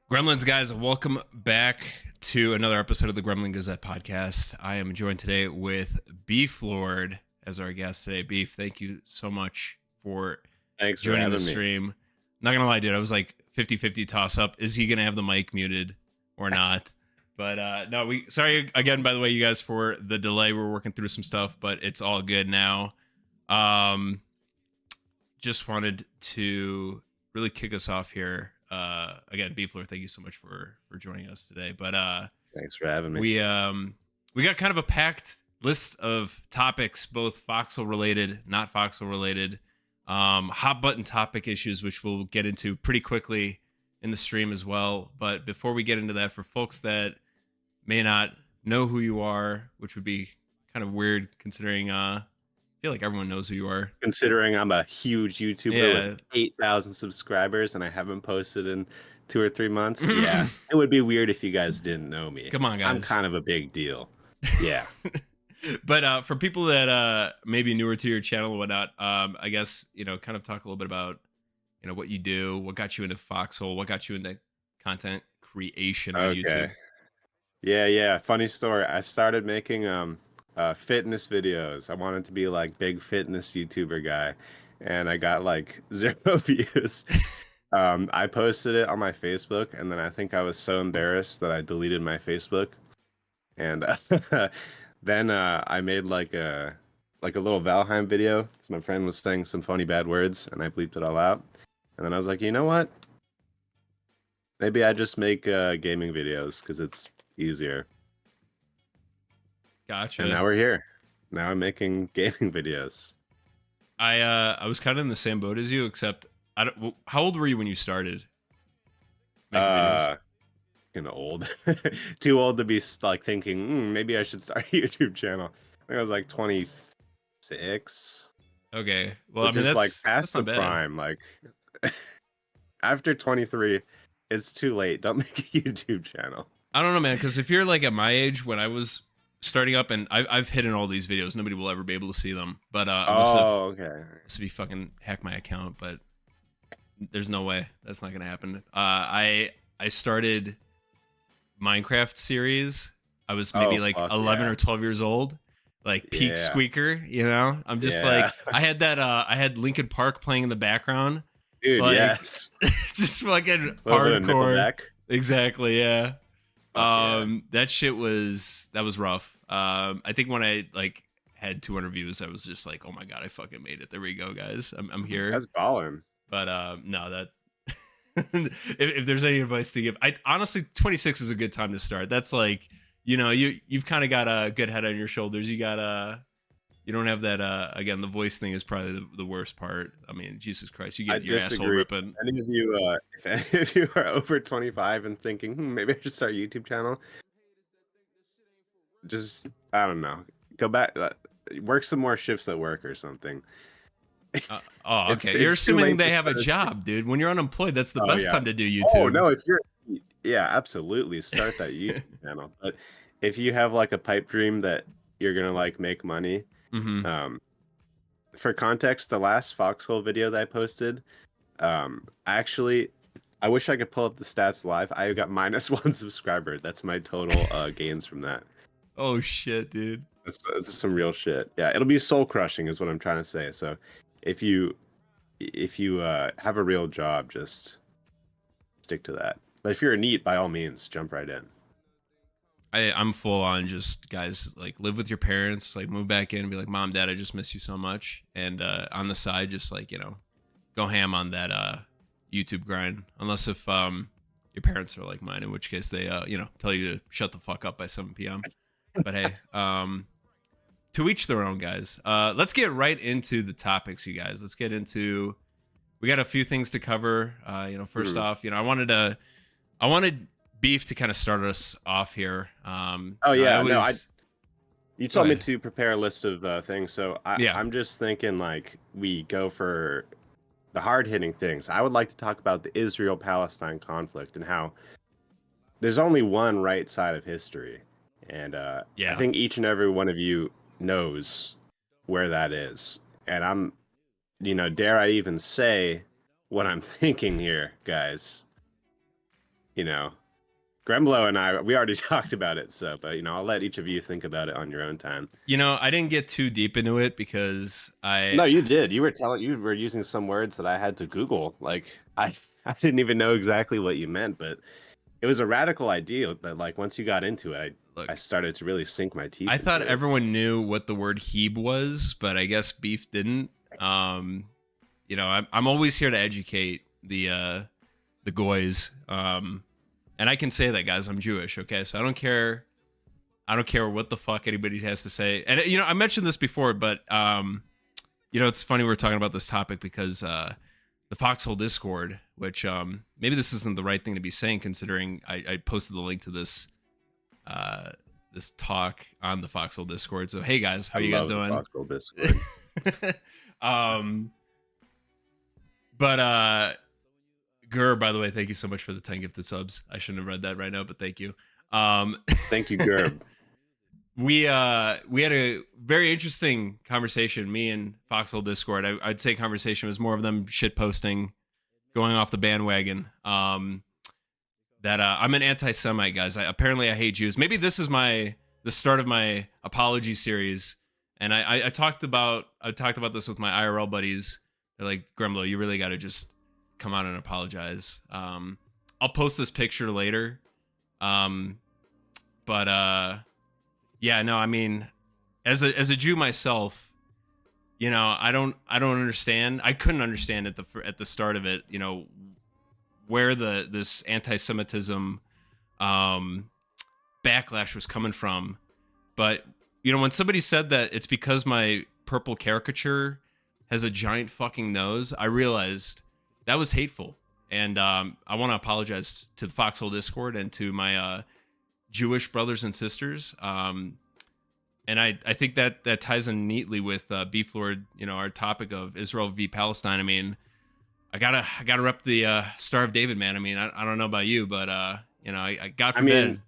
Gremlins, guys, welcome back to another episode of the Gremlin Gazette podcast. I am joined today with Beeflord as our guest today. Beef, thank you so much for Thanks for joining the having me. stream. Not gonna lie, dude, I was like 50-50 toss up. Is he gonna have the mic muted or not? But no, sorry again, by the way, you guys, for the delay. We're working through some stuff, but it's all good now. Just wanted to really kick us off here. Again, Beefler, thank you so much for joining us today. But Thanks for having me. we got kind of a packed list of topics, both Foxhole related, not Foxhole related, hot button topic issues, which we'll get into pretty quickly in the stream as well. But before we get into that, for folks that may not know who you are, which would be kind of weird considering I feel like everyone knows who you are. Considering I'm a huge YouTuber with 8,000 subscribers and I haven't posted in 2 or 3 months, yeah, it would be weird if you guys didn't know me. Come on, guys. I'm kind of a big deal. Yeah. But for people that may be newer to your channel or whatnot, I guess, kind of talk a little bit about, what you do, what got you into Foxhole, what got you into content creation on YouTube. Yeah. Funny story. I started making fitness videos. I wanted to be like big fitness YouTuber guy, and I got like 0 views. I posted it on my Facebook, and then I think I was so embarrassed that I deleted my Facebook. And then I made like a little Valheim video because my friend was saying some funny bad words, and I bleeped it all out. And then I was like, you know what? Maybe I just make gaming videos because it's easier. Gotcha. And now we're here. Now I'm making gaming videos. I was kind of in the same boat as you, except how old were you when you started making videos? Old. Too old to be like thinking maybe I should start a YouTube channel. I think I was like 26. Okay, well, Which I mean, is like that's past the not bad. prime. Like after 23, it's too late. Don't make a YouTube channel. I don't know, man, because if you're like at my age when I was starting up, and I've hidden all these videos, nobody will ever be able to see them. But unless if you fucking hack my account, but there's no way that's not gonna happen. I started Minecraft series. I was maybe 11 or 12 years old, like peak squeaker. I'm just like, I had that. I had Linkin Park playing in the background. Dude, like, yes. Just fucking hardcore. Exactly, yeah. That shit was rough. I think when I had 200 views, I was just like, oh my god, I fucking made it. There we go, guys. I'm here. That's ballin'. But no, that if there's any advice to give, I honestly 26 is a good time to start. That's like, you've kind of got a good head on your shoulders. You got you don't have that again, the voice thing is probably the worst part. I mean, Jesus Christ, you get your asshole ripping. Any of you if any of you are over 25 and thinking maybe I should start a YouTube channel, just I don't know, go back, work some more shifts at work or something. Okay. You're assuming they have a job, dude. When you're unemployed, that's the best time to do YouTube. Oh no, absolutely start that YouTube channel. But if you have like a pipe dream that you're gonna like make money, for context, the last Foxhole video that I posted, actually, I wish I could pull up the stats live. I got -1 subscriber. That's my total gains from that. Oh shit, dude. That's some real shit. Yeah, it'll be soul crushing, is what I'm trying to say. So, if you have a real job, just stick to that. But if you're a NEET, by all means, jump right in. I'm full on just, guys, like, live with your parents, like, move back in and be like, Mom, Dad, I just miss you so much. And on the side, just like, go ham on that YouTube grind. Unless if your parents are like mine, in which case they tell you to shut the fuck up by 7 p.m. But hey, to each their own, guys. Let's get right into the topics, you guys. Let's get into. We got a few things to cover. First off, I wanted Beef to kind of start us off here. You told me to prepare a list of things, so I'm just thinking like we go for the hard-hitting things. I would like to talk about the Israel-Palestine conflict and how there's only one right side of history. And I think each and every one of you knows where that is. And I'm, dare I even say what I'm thinking here, guys? you know, Gremblo and I, we already talked about it. So, but I'll let each of you think about it on your own time. I didn't get too deep into it because No, you did. You were using some words that I had to Google. Like I didn't even know exactly what you meant, but it was a radical idea. But like once you got into it, I look. started to really sink my I teeth thought into it. everyone knew what the word "heeb" was, but I guess Beef didn't. Um, I'm always here to educate the goys. And I can say that, guys. I'm Jewish. Okay, so I don't care. I don't care what the fuck anybody has to say. And I mentioned this before, but it's funny we're talking about this topic because the Foxhole Discord, which maybe this isn't the right thing to be saying, considering I posted the link to this talk on the Foxhole Discord. So hey guys, how I are you guys love the doing? Foxhole Discord. um, but Gur, by the way, thank you so much for the 10 gifted subs. I shouldn't have read that right now, but thank you. Thank you, Gerb. We had a very interesting conversation, me and Foxhole Discord. I'd say conversation was more of them shit posting, going off the bandwagon. That I'm an anti-Semite, guys. Apparently I hate Jews. Maybe this is the start of my apology series. And I talked about this with my IRL buddies. They're like, Gremblo, you really got to just come out and apologize. I'll post this picture later. But yeah, no, I mean, as a Jew myself, I don't understand. I couldn't understand at the start of it, where this anti-Semitism backlash was coming from. But when somebody said that it's because my purple caricature has a giant fucking nose, I realized that was hateful. And I want to apologize to the Foxhole Discord and to my Jewish brothers and sisters. And I think that ties in neatly with Beeflord, our topic of Israel v. Palestine. I mean, I gotta rep the Star of David, man. I mean, I don't know about you, but I God forbid. I mean,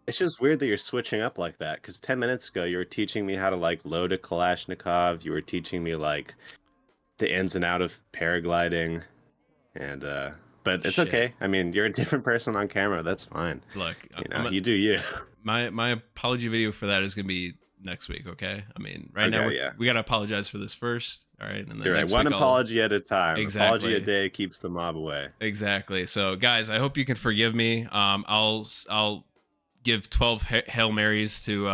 it's just weird that you're switching up like that. Because 10 minutes ago, you were teaching me how to like load a Kalashnikov. You were teaching me like the ins and out of paragliding, and but it's okay. I mean, you're a different person on camera. That's fine. Look, you do you. My apology video for that is gonna be next week, okay? I mean, now we gotta apologize for this first, all right? And then you're right. One apology at a time. Exactly. Apology a day keeps the mob away. Exactly. So, guys, I hope you can forgive me. I'll give 12 Hail Marys to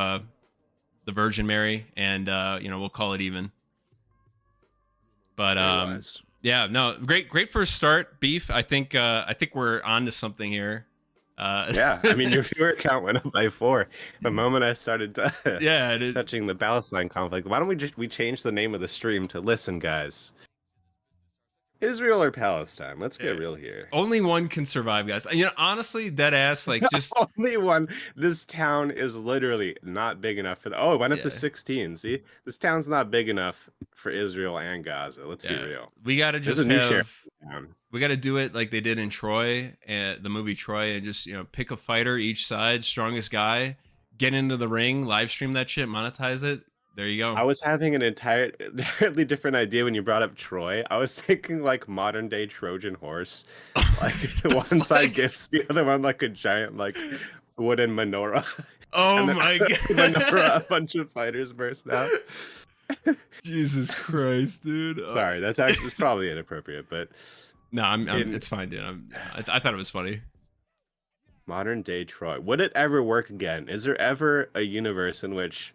the Virgin Mary, and we'll call it even. But yeah, no, great first start, Beef. I think we're on to something here. Yeah, I mean, your viewer count went up by 4 the moment I started touching the Palestine conflict. Why don't we change the name of the stream to "Listen, guys, Israel or Palestine? Let's get real here. Only one can survive, guys. Honestly, dead ass, like just only one. This town is literally not big enough for it went up to 16. See, this town's not big enough for Israel and Gaza. Let's be real. We gotta just we gotta do it like they did in Troy, and the movie Troy, and just pick a fighter each side, strongest guy, get into the ring, live stream that shit, monetize it. There you go. I was having an entirely different idea when you brought up Troy. I was thinking like modern day Trojan horse. Like the one side gifts, the other one like a giant like wooden menorah. Oh my god. Menorah, a bunch of fighters burst out. Jesus Christ, dude. Sorry, it's probably inappropriate, but no, it's fine, dude. I thought it was funny. Modern day Troy. Would it ever work again? Is there ever a universe in which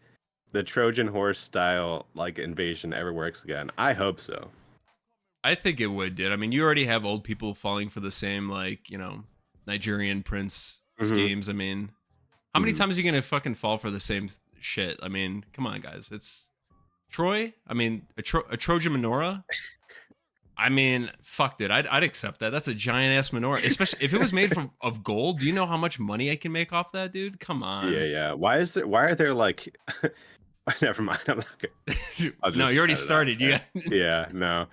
the Trojan horse style like invasion ever works again? I hope so. I think it would, dude. I mean, you already have old people falling for the same like Nigerian prince schemes. I mean, how many times are you gonna fucking fall for the same shit? I mean, come on, guys. It's Troy. I mean, a Trojan menorah. I mean, fuck, dude. I'd accept that. That's a giant ass menorah, especially if it was made of gold. Do you know how much money I can make off that, dude? Come on. Yeah. Why are there like? Never mind. I'm not gonna. No, you already started. Yeah. No.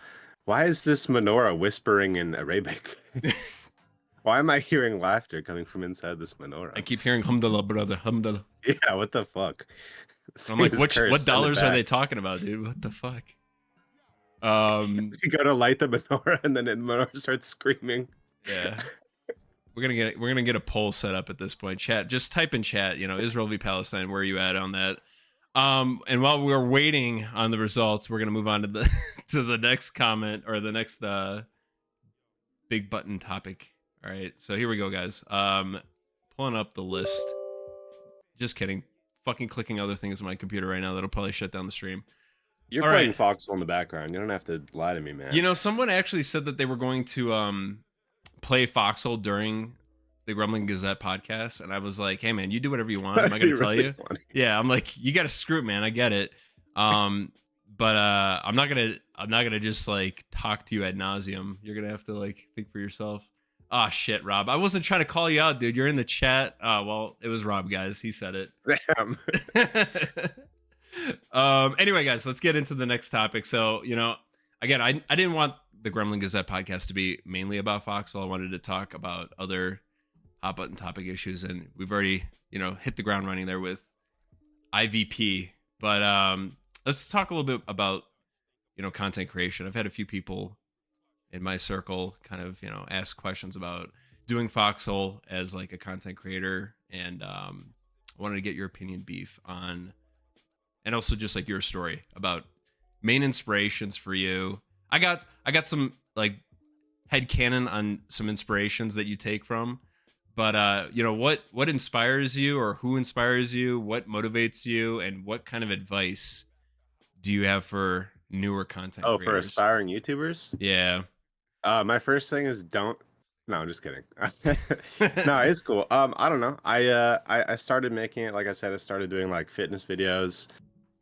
Why is this menorah whispering in Arabic? Why am I hearing laughter coming from inside this menorah? I keep hearing hamdallah, brother, hamdallah. Yeah, what the fuck? I'm like, what dollars are they talking about, dude? What the fuck? You go to light the menorah and then the menorah starts screaming. Yeah. we're gonna get a poll set up at this point. Chat, just type in chat, Israel v Palestine, where are you at on that? And while we're waiting on the results, we're gonna move on to the to the next comment, or the next big button topic. All right, so here we go, guys. Pulling up the list. Just kidding. Fucking clicking other things on my computer right now that'll probably shut down the stream. You're All playing right. Foxhole in the background. You don't have to lie to me, man. Someone actually said that they were going to play Foxhole during the Gremlin Gazette podcast, and I was like, "Hey, man, you do whatever you want. I'm not gonna tell you." Funny. Yeah, I'm like, "You got to screw it, man. I get it." But I'm not gonna just like talk to you ad nauseum. You're gonna have to like think for yourself. Ah, shit, Rob. I wasn't trying to call you out, dude. You're in the chat. Well, it was Rob, guys. He said it. Damn. Anyway, guys, let's get into the next topic. So, again, I didn't want the Gremlin Gazette podcast to be mainly about Foxhole. I wanted to talk about other hot button topic issues, and we've already, hit the ground running there with IVP. But let's talk a little bit about, content creation. I've had a few people in my circle kind of, ask questions about doing Foxhole as like a content creator, and I wanted to get your opinion, Beef, on, and also just like your story about main inspirations for you. I got some like headcanon on some inspirations that you take from, but what inspires you, or who inspires you, what motivates you, and what kind of advice do you have for newer content creators? For aspiring YouTubers? Yeah. My first thing is don't. No, I'm just kidding. No, it's cool. I don't know. I started making it. Like I said, I started doing like fitness videos.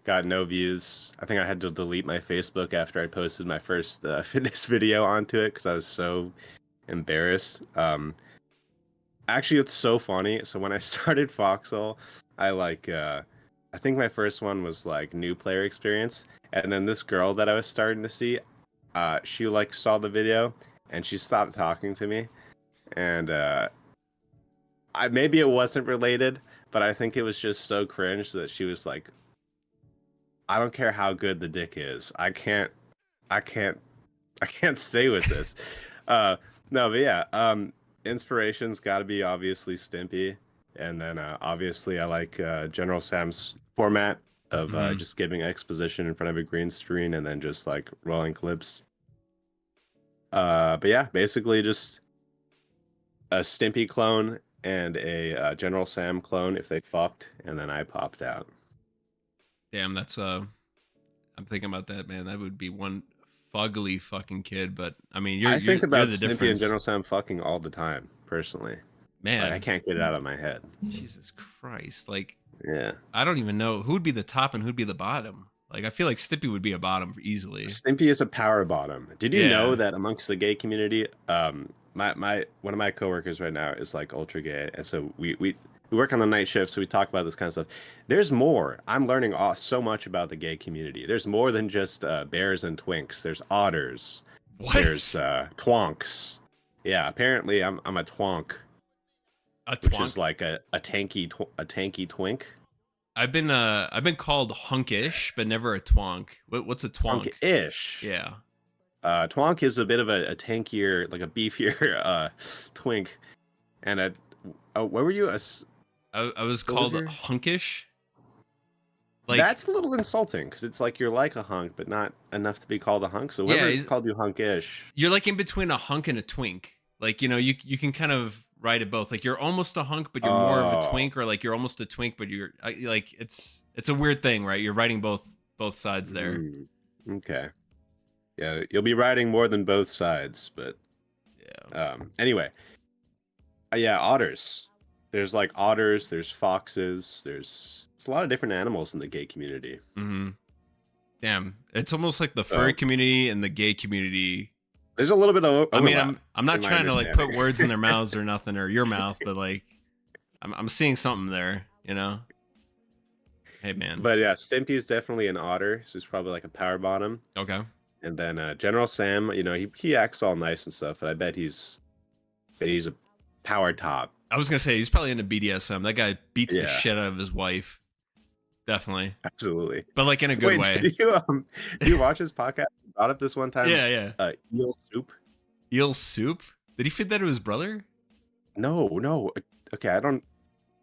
Got no views. I think I had to delete my Facebook after I posted my first fitness video onto it because I was so embarrassed. Actually, it's so funny. So when I started Foxhole, I think my first one was like new player experience, and then this girl that I was starting to see, she like saw the video and she stopped talking to me, and maybe it wasn't related, but I think it was just so cringe that she was like, I don't care how good the dick is, I can't stay with this. No, but yeah, inspiration's got to be obviously Stimpy, and then obviously I like General Sam's format of just giving exposition in front of a green screen and then just like rolling clips. But yeah, basically just a Stimpy clone and a General Sam clone if they fucked, and then I popped out. Damn, that's I'm thinking about that, man. That would be one fugly fucking kid. But I mean, I think about the Stimpy difference. and General Sam fucking all the time, personally. Man, like, I can't get it out of my head. Jesus Christ, like, yeah, I don't even know who'd be the top and who'd be the bottom. Like, I feel like Stimpy would be a bottom easily. Stimpy is a power bottom. Did you know that amongst the gay community, one of my coworkers right now is like ultra gay, and so we work on the night shift, so we talk about this kind of stuff. There's more. I'm learning so much about the gay community. There's more than just bears and twinks. There's otters. What? There's twonks. Yeah, apparently I'm a twonk. Which is like a tanky twink. I've been called hunkish, but never a twonk. What's a twonk? Twonk-ish. Yeah. Twonk is a bit of a tankier, like a beefier twink. And what were you? I was called hunkish. Like, that's a little insulting because it's like you're like a hunk, but not enough to be called a hunk. So whoever called you hunkish, you're like in between a hunk and a twink. Like, you can kind of ride it both. Like, you're almost a hunk, but you're more of a twink, or like you're almost a twink, but you're like, it's a weird thing, right? You're riding both sides there. Okay. Yeah, you'll be riding more than both sides, but yeah. Anyway, yeah, otters. There's like otters. There's foxes. It's a lot of different animals in the gay community. Mm-hmm. Damn, it's almost like the furry community and the gay community. There's a little bit of overlap. I mean, I'm not trying to like put words in their mouths or nothing, or your mouth, but like I'm seeing something there, Hey, man. But yeah, Stimpy is definitely an otter, so he's probably like a power bottom. Okay. And then General Sam, he acts all nice and stuff, but I bet he's a power top. I was gonna say he's probably into BDSM. That guy beats the shit out of his wife. Definitely. Absolutely. But like in a good way. Did you watch his podcast? He brought up this one time. Yeah. Eel soup. Eel soup? Did he feed that to his brother? No, no. Okay, I don't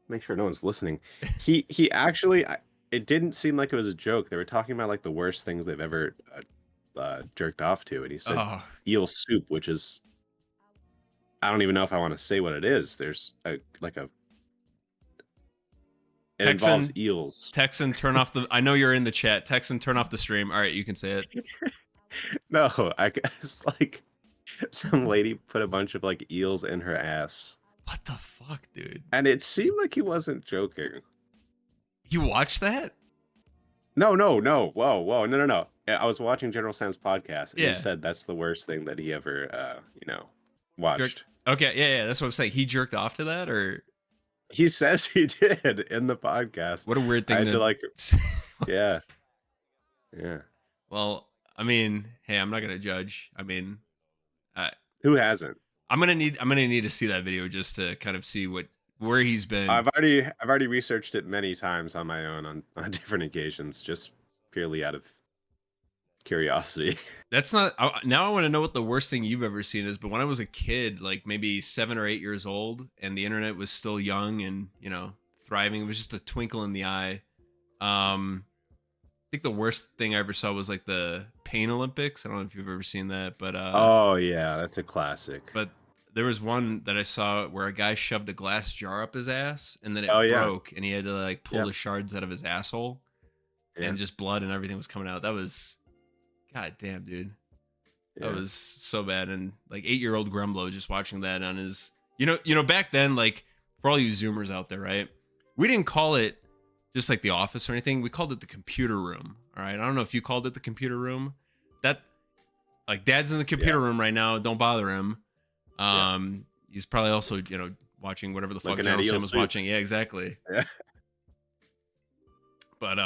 make sure no one's listening. He actually it didn't seem like it was a joke. They were talking about like the worst things they've ever jerked off to, and he said Oh, eel soup, which is I don't even know if I want to say what it is. There's a like a it involves Texan, eels. Texan, turn off the. I know you're in the chat. Texan, turn off the stream. All right, you can say it. No, I guess like some lady put a bunch of like eels in her ass. What the fuck, dude? And it seemed like he wasn't joking. You watched that? No, no, no. Whoa, whoa. No, no, no. Yeah, I was watching General Sam's podcast and he Yeah. said that's the worst thing that he ever Jerk. watched. Okay, yeah, that's what I'm saying. He jerked off to that, or He says he did in the podcast. what a weird I thing had to to. like What? yeah. Yeah. Well, I mean, hey, I'm not gonna judge. I mean, I, Who hasn't? I'm gonna need to see that video just to kind of see where he's been. I've already researched it many times on my own on different occasions, just purely out of curiosity. That's not now. I want to know what the worst thing you've ever seen is. But when I was a kid, like maybe 7 or 8 years old, and the internet was still young and thriving, it was just a twinkle in the eye. I think the worst thing I ever saw was like the Pain Olympics. I don't know if you've ever seen that, Oh yeah, that's a classic. but there was one that I saw where a guy shoved a glass jar up his ass and then Oh it yeah. broke and he had to like pull Yeah. the shards out of his asshole Yeah. and just blood and everything was coming out. That was god damn, dude. That Yeah. was so bad. And like 8-year-old Gremblo just watching that on his back then, like for all you Zoomers out there, right? We didn't call it just like the office or anything. We called it the computer room. All right. I don't know if you called it the computer room. That like dad's in the computer room right now. Don't bother him. He's probably also, watching whatever the fuck Looking General at eel Sam was soup. watching. Yeah, exactly. Yeah. But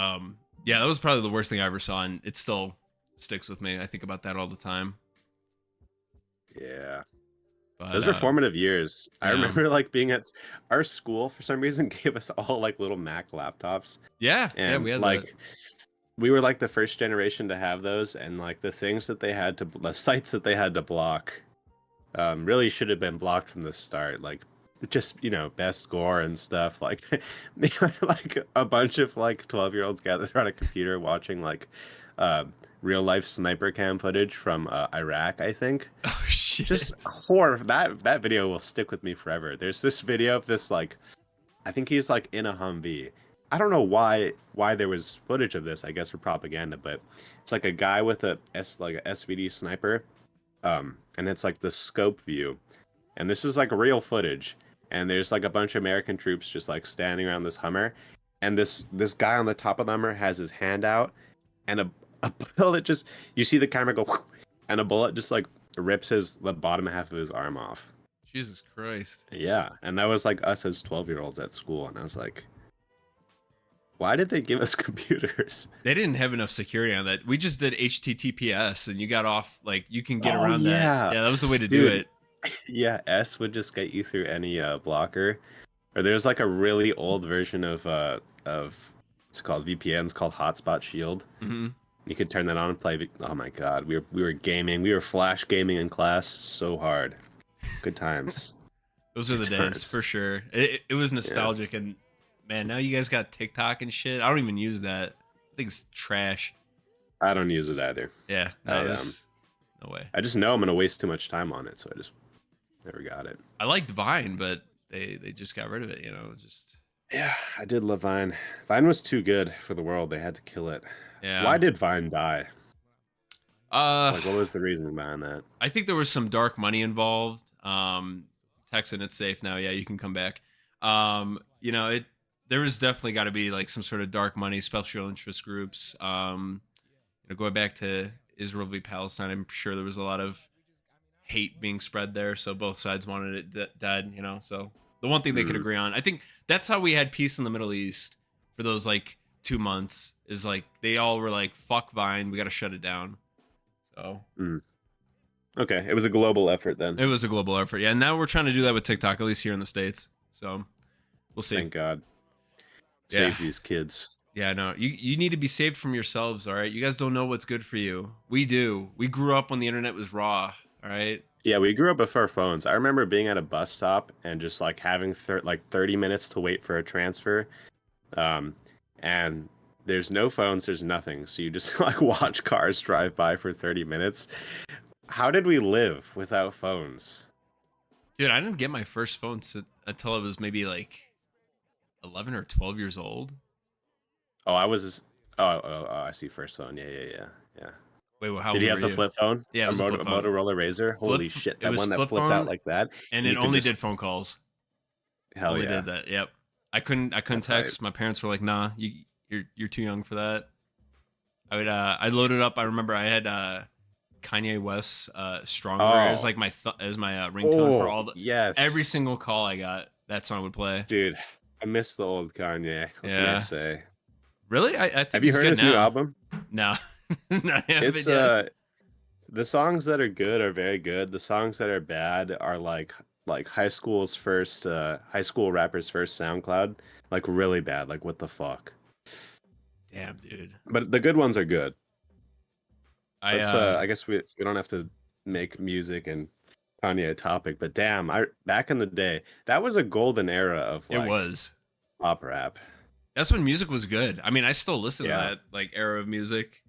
yeah, that was probably the worst thing I ever saw, and it still sticks with me. I think about that all the time. Yeah. But Those were formative years. I yeah. remember like being at our school for some reason gave us all like little Mac laptops. Yeah, And we had like that. we were like the first generation to have those, and like the sites that they had to block really should have been blocked from the start. Like just best gore and stuff. Like they were like a bunch of like 12-year-olds gathered on a computer watching like uh, real life sniper cam footage from Iraq, I think. Oh shit. Just horror. That video will stick with me forever. There's this video of this like I think he's like in a Humvee. I don't know why there was footage of this, I guess for propaganda, but it's like a guy with a SVD sniper. And it's like the scope view. And this is like real footage. And there's like a bunch of American troops just like standing around this Hummer. And this guy on the top of the Hummer has his hand out and a bullet just you see the camera go and a bullet just like rips the bottom half of his arm off. Jesus Christ. Yeah, and that was like us as 12-year-olds at school, and I was like, why did they give us computers? They didn't have enough security on that. We just did HTTPS, and you got off like you can get Oh, around yeah. that. Yeah, that was the way to do Dude. it. Yeah, S would just get you through any blocker. Or there's like a really old version of what's it called, VPNs called Hotspot Shield. Mm-hmm. You could turn that on and play. Oh my god, we were gaming. We were flash gaming in class so hard. Good times. Those are the days for sure. It was nostalgic, and man, now you guys got TikTok and shit. I don't even use that. I think it's trash. I don't use it either. Yeah, no way. I just know I'm gonna waste too much time on it, so I just never got it. I liked Vine, but they just got rid of it. It's just Yeah, I did love Vine. Vine was too good for the world. They had to kill it. yeah. Why did Vine die? Like what was the reasoning behind that? I think there was some dark money involved. Texan, it's safe now. Yeah, you can come back. There was definitely got to be like some sort of dark money, special interest groups. Going back to Israel v. Palestine, I'm sure there was a lot of hate being spread there. So both sides wanted it dead. So the one thing they could agree on, I think that's how we had peace in the Middle East for those like 2 months. Is like they all were like, "Fuck Vine, we got to shut it down." So. Okay, it was a global effort then. It was a global effort, yeah. And now we're trying to do that with TikTok, at least here in the States. So we'll see. Thank God. Save these kids. Yeah, no, you need to be saved from yourselves. All right, you guys don't know what's good for you. We do. We grew up when the internet was raw. All right, Yeah, we grew up before phones. I remember being at a bus stop and just like having 30 minutes to wait for a transfer. Um, and there's no phones, there's nothing. So you just like watch cars drive by for 30 minutes. How did we live without phones? Dude, I didn't get my first phone until I was maybe like 11 or 12 years old. Oh, I was. Oh, I see. First phone. Yeah. Wait, well, how Did old you were have the you? flip phone? Yeah, it was a flip A phone. Motorola Razor? Holy shit, It that was one that flip flipped out phone, like that, and and it you could only just. did phone calls. Hell Only yeah, did that. Yep. I couldn't that's right. text. My parents were like, "Nah, you're too young for that." I loaded up. I remember I had Kanye West's "Stronger" as Oh, like as my ringtone for oh, all the every yes, single call I got. That song would play. dude. I miss the old Kanye. What can I Yeah. say? Really? I think Have you he's heard good his new now. album? No, no, I It's haven't yet. the songs that are good are very good. The songs that are bad are like high school rappers' first SoundCloud, like really bad. Like what the fuck? Damn, dude. But the good ones are good. I Let's I guess we don't have to make music and Kanye a topic, but damn, I back in the day, that was a golden era of It like was. pop rap. That's when music was good. I mean, I still listen to Yeah. that like era of music,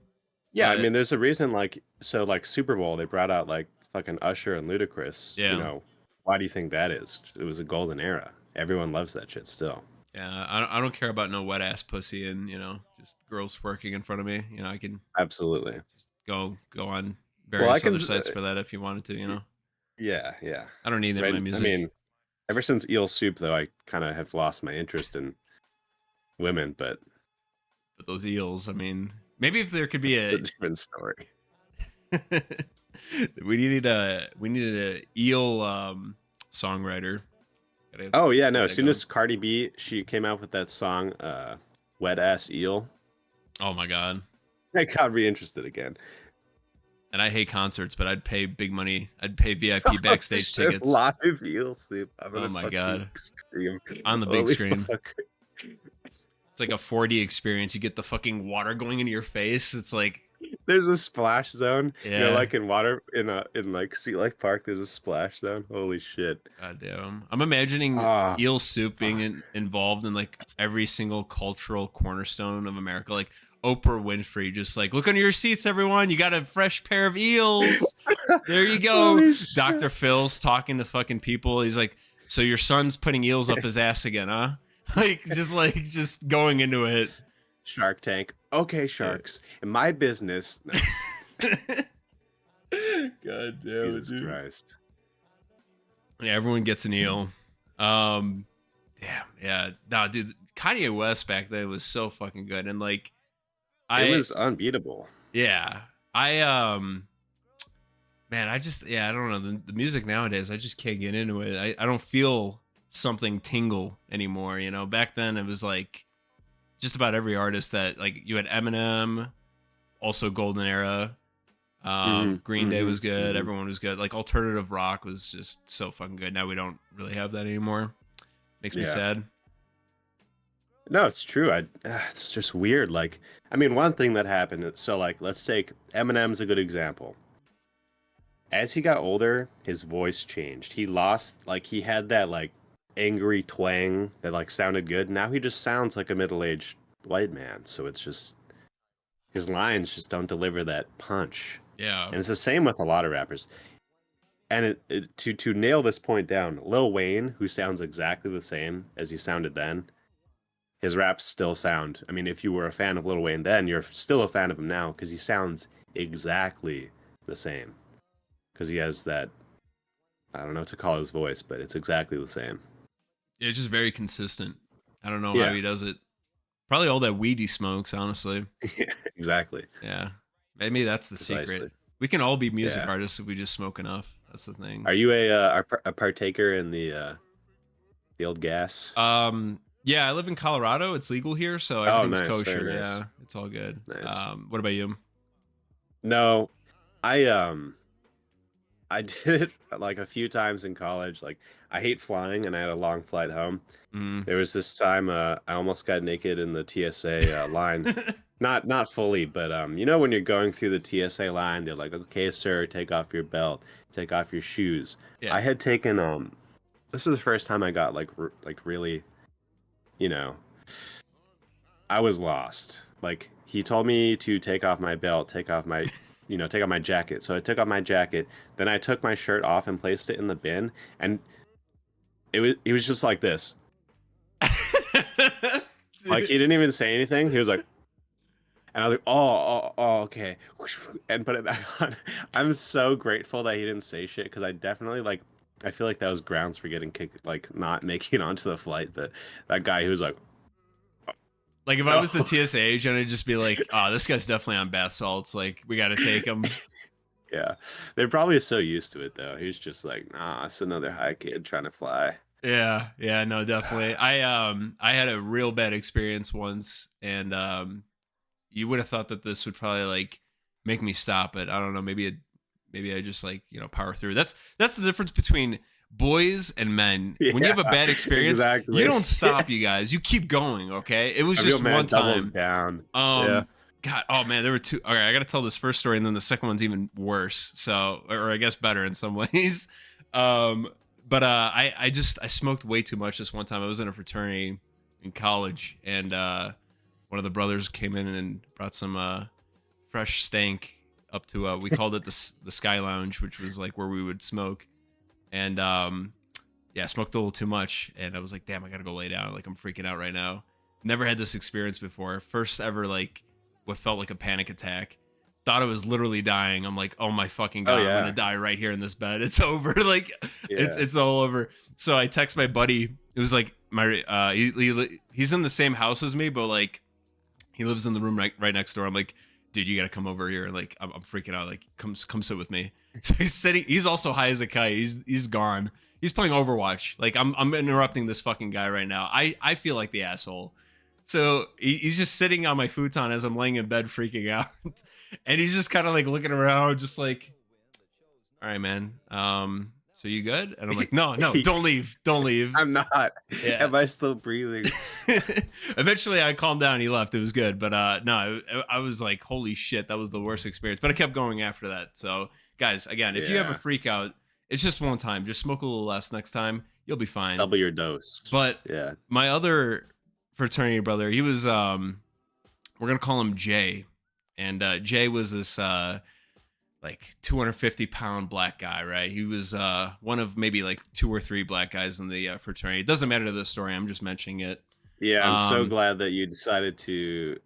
Yeah, I but mean there's a reason like so like Super Bowl they brought out like fucking Usher and Ludacris, you yeah, know. Why do you think that is? It was a golden era. Everyone loves that shit still. yeah. I don't care about no wet ass pussy and just girls twerking in front of me. I can Absolutely. just go on Well, I various can other sites for that if you wanted to. yeah. I don't need that in my Right. I music. mean, ever since Eel Soup though, I kind of have lost my interest in women, but But those eels, I mean, maybe if there could be that's a a different story. we needed a eel songwriter. Oh yeah, no. Get As that soon going. as Cardi B she came out with that song, "Wet Ass Eel," Oh my god. I got re-interested again. And I hate concerts, but I'd pay big money. I'd pay VIP Oh backstage shit! tickets. Live Eel Soup. I'm Oh gonna my fucking god. scream. On the big Holy screen. fuck! It's like a 4D experience. You get the fucking water going into your face. It's like, There's a splash zone. You know, yeah, like in water in like Sea Life Park. There's a splash zone. Holy shit! goddamn. I'm imagining Ah, eel soup being fuck. involved in like every single cultural cornerstone of America. Like Oprah Winfrey, just like, look under your seats, everyone. You got a fresh pair of eels. There you go. Holy shit! Dr. Phil's talking to fucking people. He's like, so your son's putting eels up his ass again, huh? Just going into it. Shark Tank. Okay, Yeah. sharks. In my business. No, God damn it, Jesus dude. Christ. Yeah, everyone gets an eel. Um, damn, yeah. Nah, dude, Kanye West back then was so fucking good, and like, It I, was unbeatable. yeah, man, I don't know the music nowadays. I just can't get into it. I don't feel something tingle anymore. Back then it was like just about every artist that like you had Eminem, also golden era. Green Day was good. Hmm. Everyone was good. Like alternative rock was just so fucking good. Now we don't really have that anymore. Makes me Yeah. sad. No, it's true. It's just weird. Like, I mean, one thing that happened. So, like, let's take Eminem's a good example. As he got older, his voice changed. He lost, like, he had that like angry twang that like sounded good. Now he just sounds like a middle-aged white man. So it's just his lines just don't deliver that punch. Yeah. And it's the same with a lot of rappers. And to nail this point down, Lil Wayne, who sounds exactly the same as he sounded then, his raps still sound. I mean, if you were a fan of Lil Wayne then, you're still a fan of him now because he sounds exactly the same. Because he has that, I don't know what to call his voice, but it's exactly the same. It's just very consistent. I don't know how Yeah, he does it. Probably all that weed he smokes, honestly. yeah, exactly, Yeah. Maybe that's the secret. precisely. We can all be music Yeah. artists if we just smoke enough. That's the thing. Are you a partaker in the old gas? Yeah, I live in Colorado. It's legal here, so Oh, everything's nice, very kosher. nice, Yeah, it's all good. nice. What about you? No, I I did it like a few times in college. Like I hate flying, and I had a long flight home. Mm. There was this time I almost got naked in the TSA line. Not fully, but you know when you're going through the TSA line, they're like, "Okay, sir, take off your belt, take off your shoes." I Yeah. had taken this is the first time I got like really, you know, I was lost. Like he told me to take off my belt, take off my, take off my jacket. So I took off my jacket, then I took my shirt off and placed it in the bin, and he was just like this. Like he didn't even say anything. He was like, and I was like, oh, okay, and put it back on. I'm so grateful that he didn't say shit because I definitely like. I feel like that was grounds for getting kicked, like not making it onto the flight. But that guy who was like, Like if I no, was the TSA agent, I'd just be like, "Oh, this guy's definitely on bath salts. Like we got to take him." yeah, they're probably so used to it though. He's just like, nah, it's another high kid trying to fly. Yeah, yeah, no, definitely. I had a real bad experience once, and you would have thought that this would probably like make me stop it. I don't know. Maybe I just like power through. That's the difference between boys and men. When you Yeah, have a bad experience, you exactly. don't stop, you guys. You keep going. Okay, it was A real just man one doubles time. down. Yeah. Um, God, oh man, there were two. Okay, I got to tell this first story, and then the second one's even worse. So, or I guess better in some ways. Um, but I smoked way too much this one time. I was in a fraternity in college, and one of the brothers came in and brought some fresh stank up to we called it the Sky Lounge, which was like where we would smoke. And yeah, I smoked a little too much, and I was like, damn, I gotta go lay down. Like I'm freaking out right now. Never had this experience before. First ever like what felt like a panic attack. Thought I was literally dying. I'm like, oh my fucking Oh god, I'm gonna yeah. die right here in this bed. It's over. Like Yeah. it's all over. So I text my buddy. It was like my he's in the same house as me, but like he lives in the room right next door. I'm like, dude, you gotta come over here. And like I'm freaking out. Like come sit with me. So he's sitting. He's also high as a kite. He's gone. He's playing Overwatch. Like I'm interrupting this fucking guy right now. I feel like the asshole. So he's just sitting on my futon as I'm laying in bed freaking out. And he's just kind of like looking around, just like, all right, man. So you good? And I'm like, no, don't leave. Don't leave. I'm not. Yeah. Am I still breathing? Eventually I calmed down. He left. It was good. But no, I was like, holy shit, that was the worst experience. But I kept going after that. So guys, again, if you have a Yeah. freak out, it's just one time. Just smoke a little less next time. You'll be fine. Double your dose. But Yeah. my other fraternity brother, he was we're gonna call him Jay. And Jay was this like 250-pound black guy, right? He was one of maybe like 2 or 3 black guys in the fraternity. It doesn't matter to the story. I'm just mentioning it. Yeah, I'm so Um, glad that you decided to,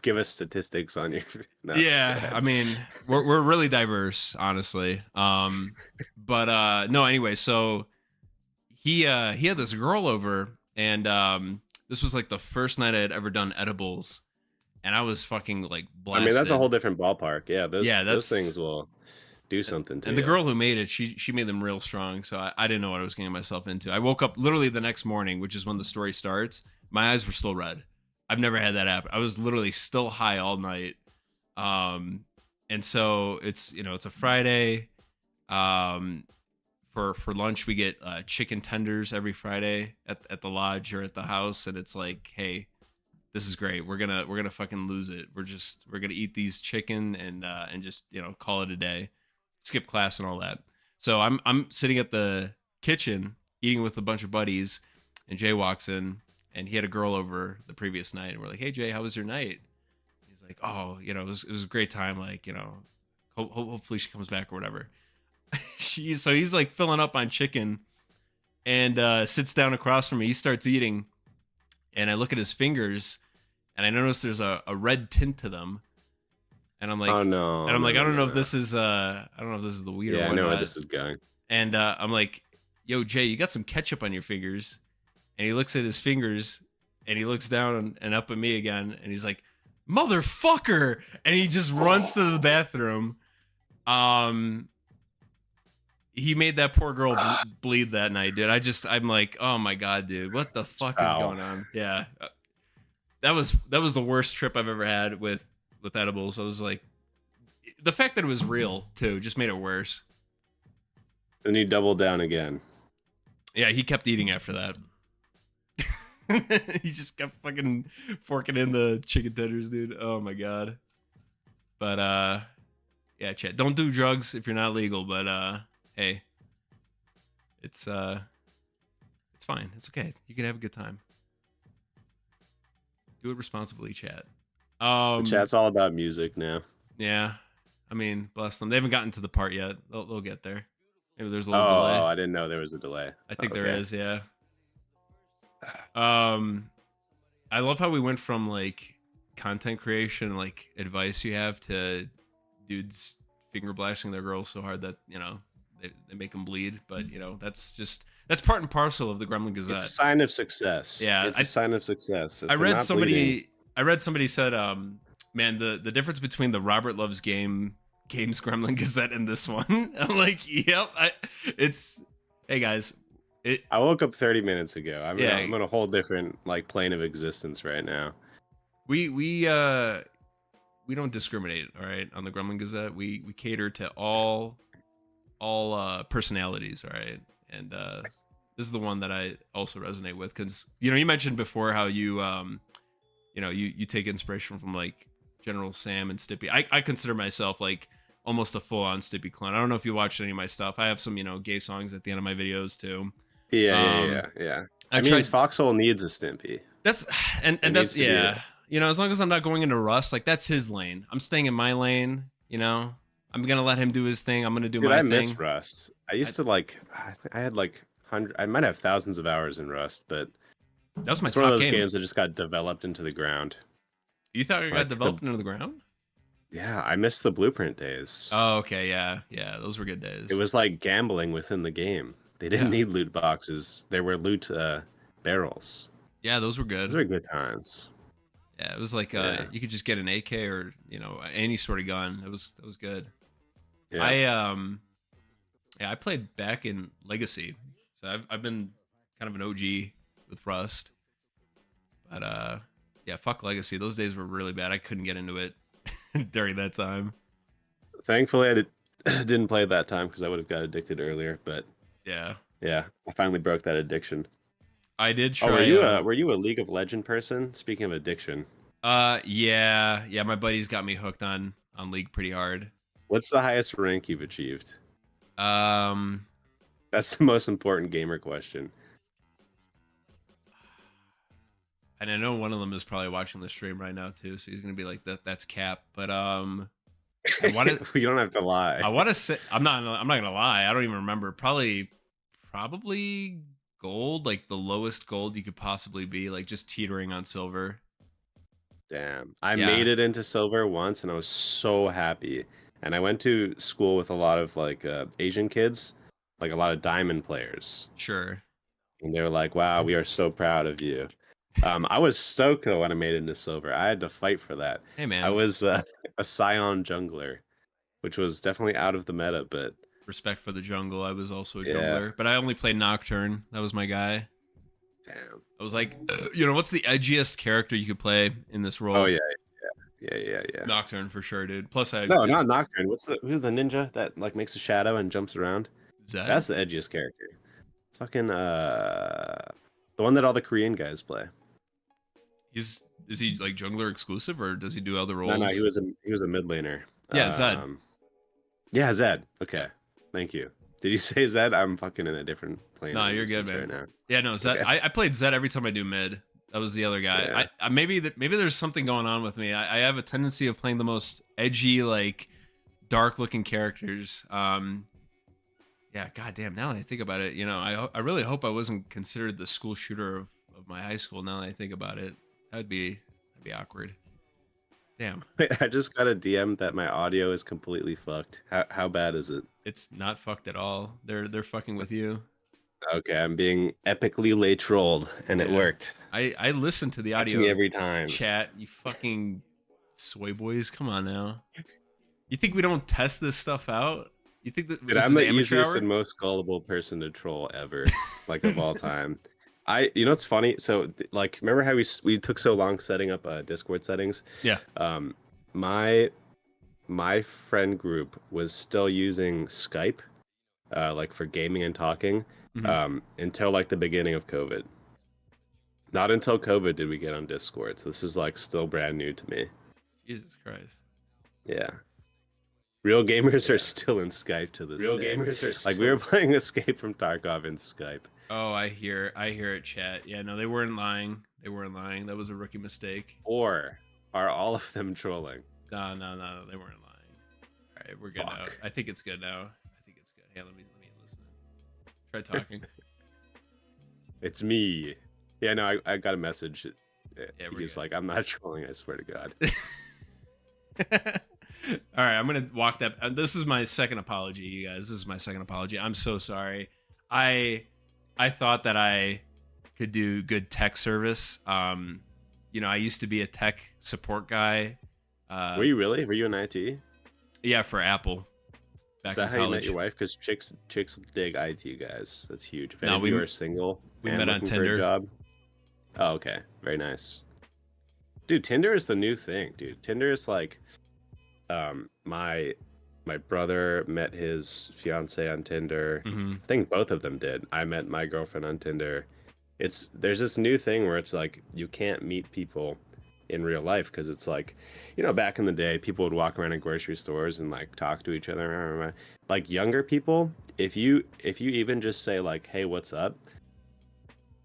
give us statistics on your. No, just go yeah, ahead. I mean, we're really diverse, honestly. But no, anyway, so he had this girl over, and this was like the first night I had ever done edibles, and I was fucking like I mean, that's a blasted. whole different ballpark. Yeah, those Yeah, those that's things will do something to and the you. girl who made it, she made them real strong. So I didn't know what I was getting myself into. I woke up literally the next morning, which is when the story starts. My eyes were still red. I've never had that happen. I was literally still high all night. And so it's a Friday. For lunch we get chicken tenders every Friday at the lodge or at the house, and it's like, hey, this is great. We're gonna fucking lose it. We're gonna eat these chicken and just call it a day. Skip class and all that. So I'm sitting at the kitchen eating with a bunch of buddies, and Jay walks in, and he had a girl over the previous night, and we're like, hey Jay, how was your night? He's like, oh, it was a great time. Like, hopefully she comes back or whatever. So he's like filling up on chicken and sits down across from me. He starts eating, and I look at his fingers, and I notice there's a red tint to them. And I'm like, Oh no, I no, don't no, know no, if no. this is I don't know if this is the weed or Yeah, I know where whatnot. this is going. And I'm like, yo, Jay, you got some ketchup on your fingers. And he looks at his fingers, and he looks down and up at me again, and he's like, motherfucker. And he just runs to the bathroom. He made that poor girl bleed that night, dude. I'm like, oh my god, dude, what the fuck is Foul. going on? Yeah, that was the worst trip I've ever had with edibles. I was like, the fact that it was real too just made it worse. Then you double down again. Yeah, he kept eating after that. He just kept fucking forking in the chicken tenders, dude. Oh my god. But yeah, chat. Don't do drugs if you're not legal, but hey, it's it's fine. It's okay. You can have a good time. Do it responsibly, chat. The chat's all about music now. Yeah. I mean, bless them. They haven't gotten to the part yet. They'll get there. Maybe there's a little Oh, delay. I didn't know there was a delay. I think there Okay. is, yeah. Um I love how we went from like content creation, like advice you have, to dudes finger blasting their girls so hard that, you know, they make them bleed. But, you know, that's part and parcel of the Gremlin Gazette. It's a sign of success. Yeah, it's a sign of success. If I they're read not bleeding- somebody said, man, the difference between the Robert Loves Games Gremlin Gazette and this one. I'm like, yep, hey guys. I woke up 30 minutes ago. I'm Yeah. on a whole different like plane of existence right now. We don't discriminate, all right, on the Gremlin Gazette. We cater to all personalities, all right. And this is the one that I also resonate with, because, you know, you mentioned before how you you know, you take inspiration from like General Sam and Stippy. I consider myself like almost a full-on Stippy clone. I don't know if you watched any of my stuff. I have some, you know, gay songs at the end of my videos too. Yeah. I mean, tried. Foxhole needs a Stimpy. That's and that's, yeah. You know, as long as I'm not going into Rust, like, that's his lane. I'm staying in my lane. You know, I'm gonna let him do his thing. I'm gonna do my thing. I miss Rust. I used to like. I had like I might have thousands of hours in Rust, but that was my it's top one of those game. games that just got developed into the ground. You thought it got developed into the ground? Yeah, I miss the Blueprint days. Oh, okay, yeah, those were good days. It was like gambling within the game. They didn't need loot boxes. There were loot barrels. Yeah, those were good. Those were good times. Yeah, it was like you could just get an AK or, you know, any sort of gun. That was good. Yeah. I played back in Legacy, so I've been kind of an OG with Rust. But yeah, fuck Legacy. Those days were really bad. I couldn't get into it during that time. Thankfully, I didn't play that time because I would have got addicted earlier. But yeah, I finally broke that addiction. I did try. Oh, were you a League of Legends person? Speaking of addiction. Yeah. My buddies got me hooked on League pretty hard. What's the highest rank you've achieved? That's the most important gamer question. And I know one of them is probably watching the stream right now too, so he's gonna be like, "That's cap." But you don't have to lie. I want to say I'm not gonna lie. I don't even remember. Probably gold, like the lowest gold you could possibly be, like just teetering on silver. Damn, I made it into silver once, and I was so happy. And I went to school with a lot of like Asian kids, like a lot of diamond players. Sure. And they were like, "Wow, we are so proud of you." I was stoked though when I made it into silver. I had to fight for that. Hey man, I was a Scion jungler, which was definitely out of the meta, but respect for the jungle. I was also a jungler, but I only played Nocturne. That was my guy. Damn. I was like, you know, what's the edgiest character you could play in this role? Oh yeah. Nocturne for sure, dude. Plus, not Nocturne. Who's the ninja that like makes a shadow and jumps around? Zed? That's the edgiest character. Fucking the one that all the Korean guys play. Is he like jungler exclusive, or does he do other roles? No, he was a mid laner. Yeah, Zed. Yeah, Zed. Okay, thank you. Did you say Zed? I'm fucking in a different plane. No, you're good, man. Right now. Yeah, no, Zed. Okay. I played Zed every time I do mid. That was the other guy. Yeah. I maybe there's something going on with me. I have a tendency of playing the most edgy, like dark looking characters. Yeah, goddamn. Now that I think about it, you know, I really hope I wasn't considered the school shooter of my high school. Now that I think about it, that'd be awkward. Damn. Wait, I just got a DM that my audio is completely fucked. How bad is it? It's not fucked at all. They're fucking with you. Okay, I'm being epically late trolled, and it worked. I listened to the audio me every time. Chat, you fucking soy boys. Come on now. You think we don't test this stuff out? You think that I'm the easiest and most gullible person to troll ever, like of all time. You know what's funny? So like, remember how we took so long setting up Discord settings? Yeah. My friend group was still using Skype, like for gaming and talking, Hmm. until like the beginning of COVID. Not until COVID did we get on Discord. So this is like still brand new to me. Jesus Christ. Yeah. Real gamers are Yeah. still in Skype to this Real day. gamers are Like we still. were playing Escape from Tarkov in Skype. Oh, I hear it, chat. Yeah, no, they weren't lying. They weren't lying. That was a rookie mistake. Or are all of them trolling? No, no, no, they weren't lying. All right, we're good now. Fuck. I think it's good now. I think it's good. Hey, let me listen. Try talking. It's me. Yeah, no, I got a message. Yeah, we're He's good. like, I'm not trolling, I swear to God. All right, I'm gonna walk that. This is my second apology, you guys. This is my second apology. I'm so sorry. I thought that I could do good tech service. You know, I used to be a tech support guy. Were you really? Were you in IT? Yeah, for Apple. Back Is that in how you met college. your wife? Because chicks dig IT guys. That's huge. If No, any of we- you are single we and met on looking for Tinder. a job. Oh, okay. Very nice. Dude, Tinder is the new thing, dude. Tinder is like, my brother met his fiance on Tinder. Hmm. I think both of them did. I met my girlfriend on Tinder. There's this new thing where it's like you can't meet people in real life because it's like, back in the day, people would walk around in grocery stores and like talk to each other. Like younger people, if you even just say like, "Hey, what's up?"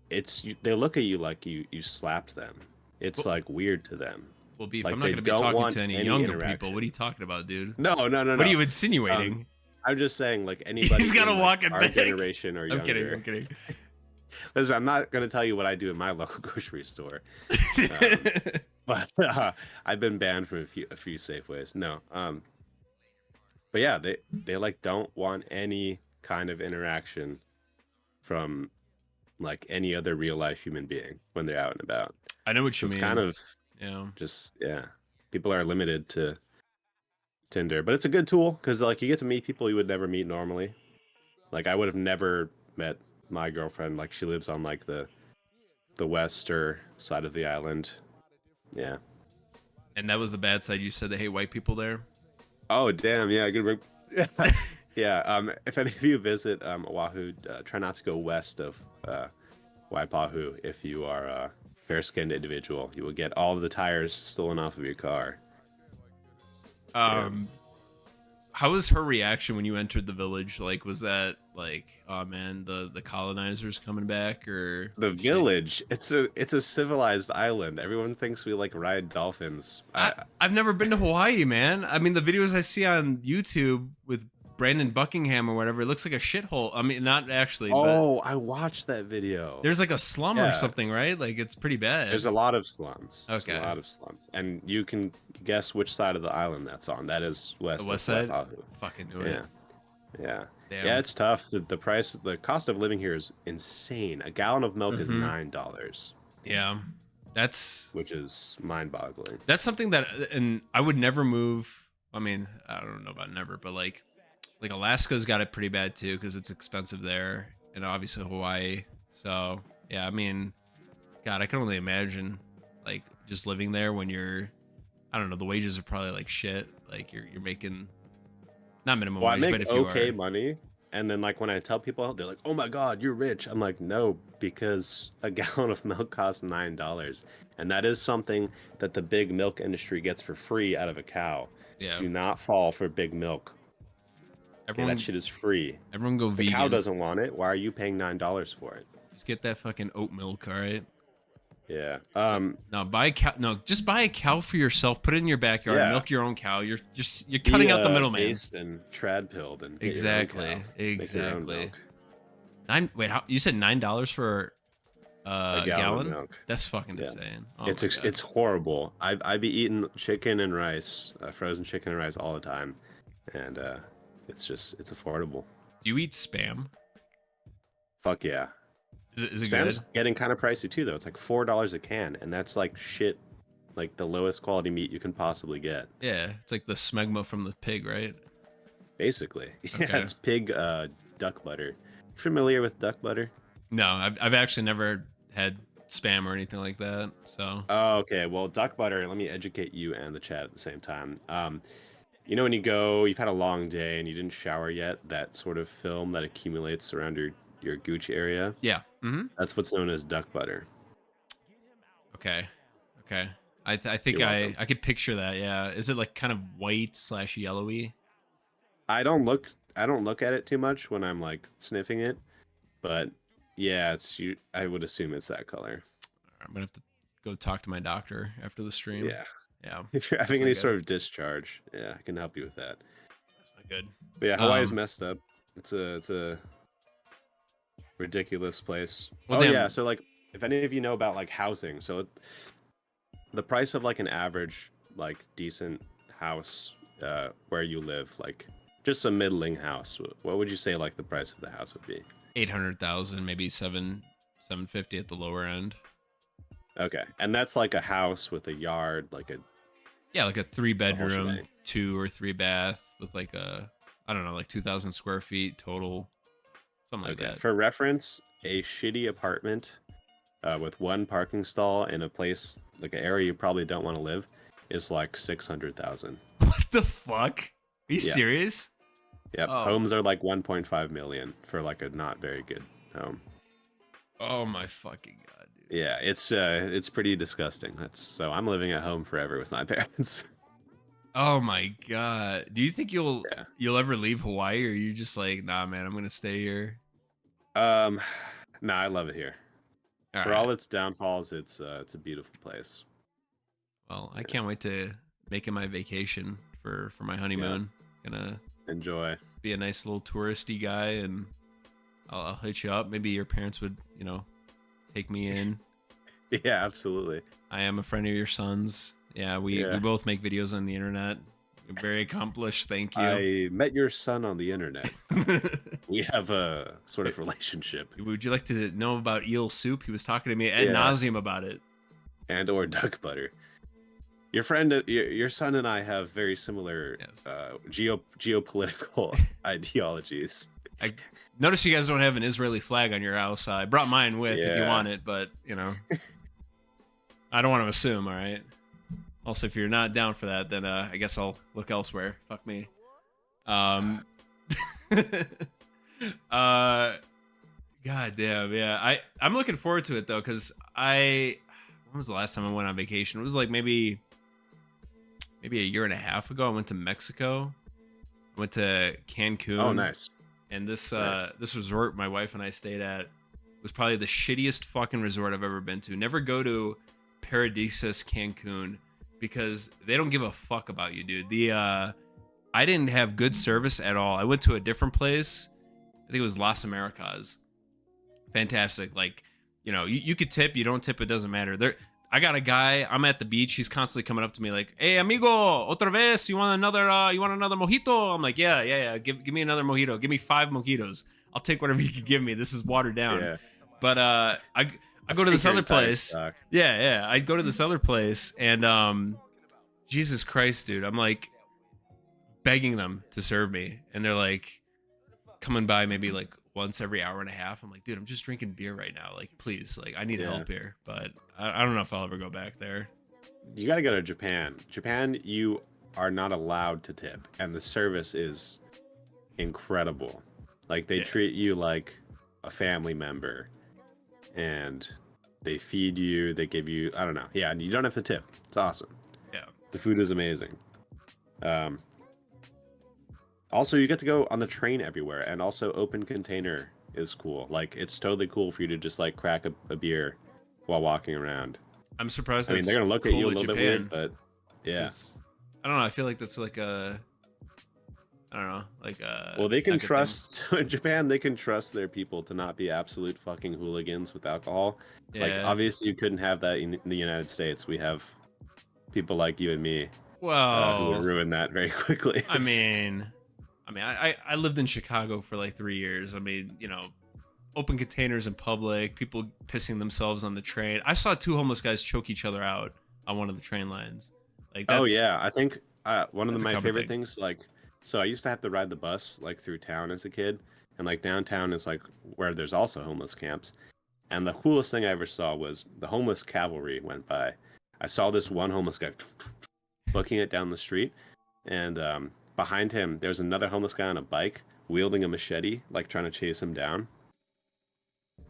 They look at you like you slapped them. It's Well, like weird to them. well, Beef, Like I'm not they going to be don't talking want to any any younger people. interaction. What are you talking about, dude? No. What are you insinuating? I'm just saying, like anybody He's gotta in, walk it our back. generation or I'm kidding. younger. I'm kidding. Listen, I'm not going to tell you what I do in my local grocery store, but I've been banned from a few Safeways. No, but yeah, they like don't want any kind of interaction from like any other real life human being when they're out and about. I know what So you it's mean. kind of Yeah. just people are limited to Tinder, but it's a good tool because like you get to meet people you would never meet normally. Like I would have never met my girlfriend. Like she lives on like the wester side of the island. Yeah. And that was the bad side. You said they hate white people there. Oh damn, yeah, good. Yeah. If any of you visit Oahu, try not to go west of Waipahu if you are a fair-skinned individual. You will get all of the tires stolen off of your car. How was her reaction when you entered the village? Like, was that like, oh man, the colonizers coming back, or The village? It's a civilized island. Everyone thinks we like ride dolphins. I've never been to Hawaii, man. I mean, the videos I see on YouTube with Brandon Buckingham or whatever, it looks like a shithole. I mean, not actually, but I watched that video. there's like a slum or Yeah. something, right? Like it's pretty bad. There's a lot of slums. There's Okay. a lot of slums, and you can guess which side of the island that's on. That is west. The west of side. Waipahu. Fucking do it. Yeah. Damn. Yeah, it's tough. The cost of living here is insane. A gallon of milk is Mhm. $9, Yeah. That's which is mind-boggling. something that, and I would never move. I mean, I don't know about never, but like Alaska's got it pretty bad too because it's expensive there, and obviously Hawaii. So yeah, I mean, God, I can only imagine like just living there when you're, I don't know, the wages are probably like shit. Like you're making not minimum Well, I wage, make but if you okay are, money, and then like when I tell people, they're like, "Oh my God, you're rich." I'm like, "No, because a gallon of milk costs $9, and that is something that the big milk industry gets for free out of a cow. yeah, Do not fall for big milk. Okay, everyone that shit is free. everyone go The vegan. cow doesn't want it. Why are you paying $9 for it? Just get that fucking oat milk, all right? Yeah. No, buy a cow. No, just buy a cow for yourself. Put it in your backyard. Yeah. Milk your own cow. You're cutting out the middleman. Based and trad pilled and get Exactly. your own cow. Make your own Exactly. milk. Wait, how you said $9 for a gallon gallon? of milk. That's fucking Yeah. insane. Oh It's my God. it's horrible. I be eating chicken and rice, frozen chicken and rice all the time, and it's affordable. Do you eat spam? Fuck yeah. Is it Spam's good? getting kind of pricey too, though. It's like $4 a can, and that's like shit, like the lowest quality meat you can possibly get. Yeah, it's like the smegma from the pig, right? Basically, yeah. Okay. It's pig duck butter. Familiar with duck butter? No, I've actually never had spam or anything like that. So Oh, okay. Well, duck butter. Let me educate you and the chat at the same time. You know when you've had a long day and you didn't shower yet, that sort of film that accumulates around your gooch area, Yeah. Mm-hmm. that's what's known as duck butter. Okay. Okay. I think You're welcome. I could picture that. Yeah. Is it like kind of white slash yellowy? I don't look at it too much when I'm like sniffing it, but yeah, I would assume it's that color. I'm gonna have to go talk to my doctor after the stream. Yeah. Yeah. If you're That's having not any good. sort of discharge, yeah, I can help you with that. That's not good. But yeah, Hawaii's Um. messed up. It's a ridiculous place. Well, Oh yeah, damn. so like if any of you know about like housing, the price of like an average like decent house where you live, like just a middling house, what would you say like the price of the house would be? 800,000, maybe 750 at the lower end. Okay, and that's like a house with a yard, like Yeah, like a three the whole bedroom, shebang. 2 or 3 bath with like a, I don't know, like 2,000 square feet total, something like Okay, that. for reference, a shitty apartment with one parking stall in a place like an area you probably don't want to live is like 600,000. What the fuck? Are you Yeah. serious? Yep. Oh, Homes are like 1.5 million for like a not very good home. oh my fucking god, dude. Yeah, it's pretty disgusting. So I'm living at home forever with my parents. Oh my god. Do you think Yeah. you'll ever leave Hawaii, or are you just like, nah, man, I'm gonna stay here? Um, nah, I love it here. All For right. all its downfalls, it's a beautiful place. Well, I can't wait to make it my vacation for my Yeah, honeymoon. Gonna enjoy. be a nice little touristy guy, and I'll hit you up. Maybe your parents would, take me in. Yeah, absolutely. I am a friend of your son's. Yeah, we Yeah. both make videos on the internet. You're very accomplished. Thank you. I met your son on the internet. We have a sort of relationship. Would you like to know about eel soup? He was talking to me ad Yeah, nauseum about it. and or duck butter. Your friend, your son and I have very similar Yes. geopolitical ideologies. I notice you guys don't have an Israeli flag on your house. I brought mine with if you Yeah. want it, but I don't want to assume. All right. Also, if you're not down for that, then I guess I'll look elsewhere. Fuck me. Um. God damn, yeah. I'm looking forward to it though, because when was the last time I went on vacation? It was like maybe a year and a half ago. I went to Mexico. I went to Cancun. Oh, nice. And this Nice. this resort my wife and I stayed at was probably the shittiest fucking resort I've ever been to. Never go to Paradisus Cancun because they don't give a fuck about you, dude. I didn't have good service at all. I went to a different place. I think it was Las Americas. Fantastic. Like, you could tip, you don't tip, it doesn't matter. I got a guy, I'm at the beach, he's constantly coming up to me like, "Hey amigo, otra vez, you want another mojito?" I'm like, yeah. Give me another mojito. Give me 5 mojitos. I'll take whatever you can give me. This is watered down. Yeah. But I go to this Speak your other entire place. stock. Yeah. I go to this other place and Jesus Christ, dude. I'm like begging them to serve me, and they're like coming by maybe like once every hour and a half. I'm like, dude, I'm just drinking beer right now. Like, please, like, I need Yeah. help here. But I don't know if I'll ever go back there. You got to go to Japan. Japan, you are not allowed to tip, and the service is incredible. Like they Yeah. treat you like a family member, and they feed you. They give you, I don't know. Yeah, and you don't have to tip. It's awesome. Yeah. The food is amazing. Also, you get to go on the train everywhere, and also open container is cool. Like it's totally cool for you to just like crack a beer while walking around. I'm surprised. I mean, they're gonna look at cool you a with little bit Japan, weird, but yeah. 'cause I don't know. I feel like that's like I don't know, like Well, they can like a thing. trust in Japan. They can trust their people to not be absolute fucking hooligans with alcohol. Like Yeah. obviously, you couldn't have that in the United States. We have people like you and me who would Well, ruin that very quickly. I mean, I lived in Chicago for like 3 years. I mean, open containers in public, people pissing themselves on the train. I saw 2 homeless guys choke each other out on one of the train lines. Like Oh that's yeah, I think one of that's a my common favorite thing. things, like, so I used to have to ride the bus like through town as a kid, and like downtown is like where there's also homeless camps. And the coolest thing I ever saw was the homeless cavalry went by. I saw this one homeless guy booking it down the street, and behind him, there's another homeless guy on a bike wielding a machete, like trying to chase him down.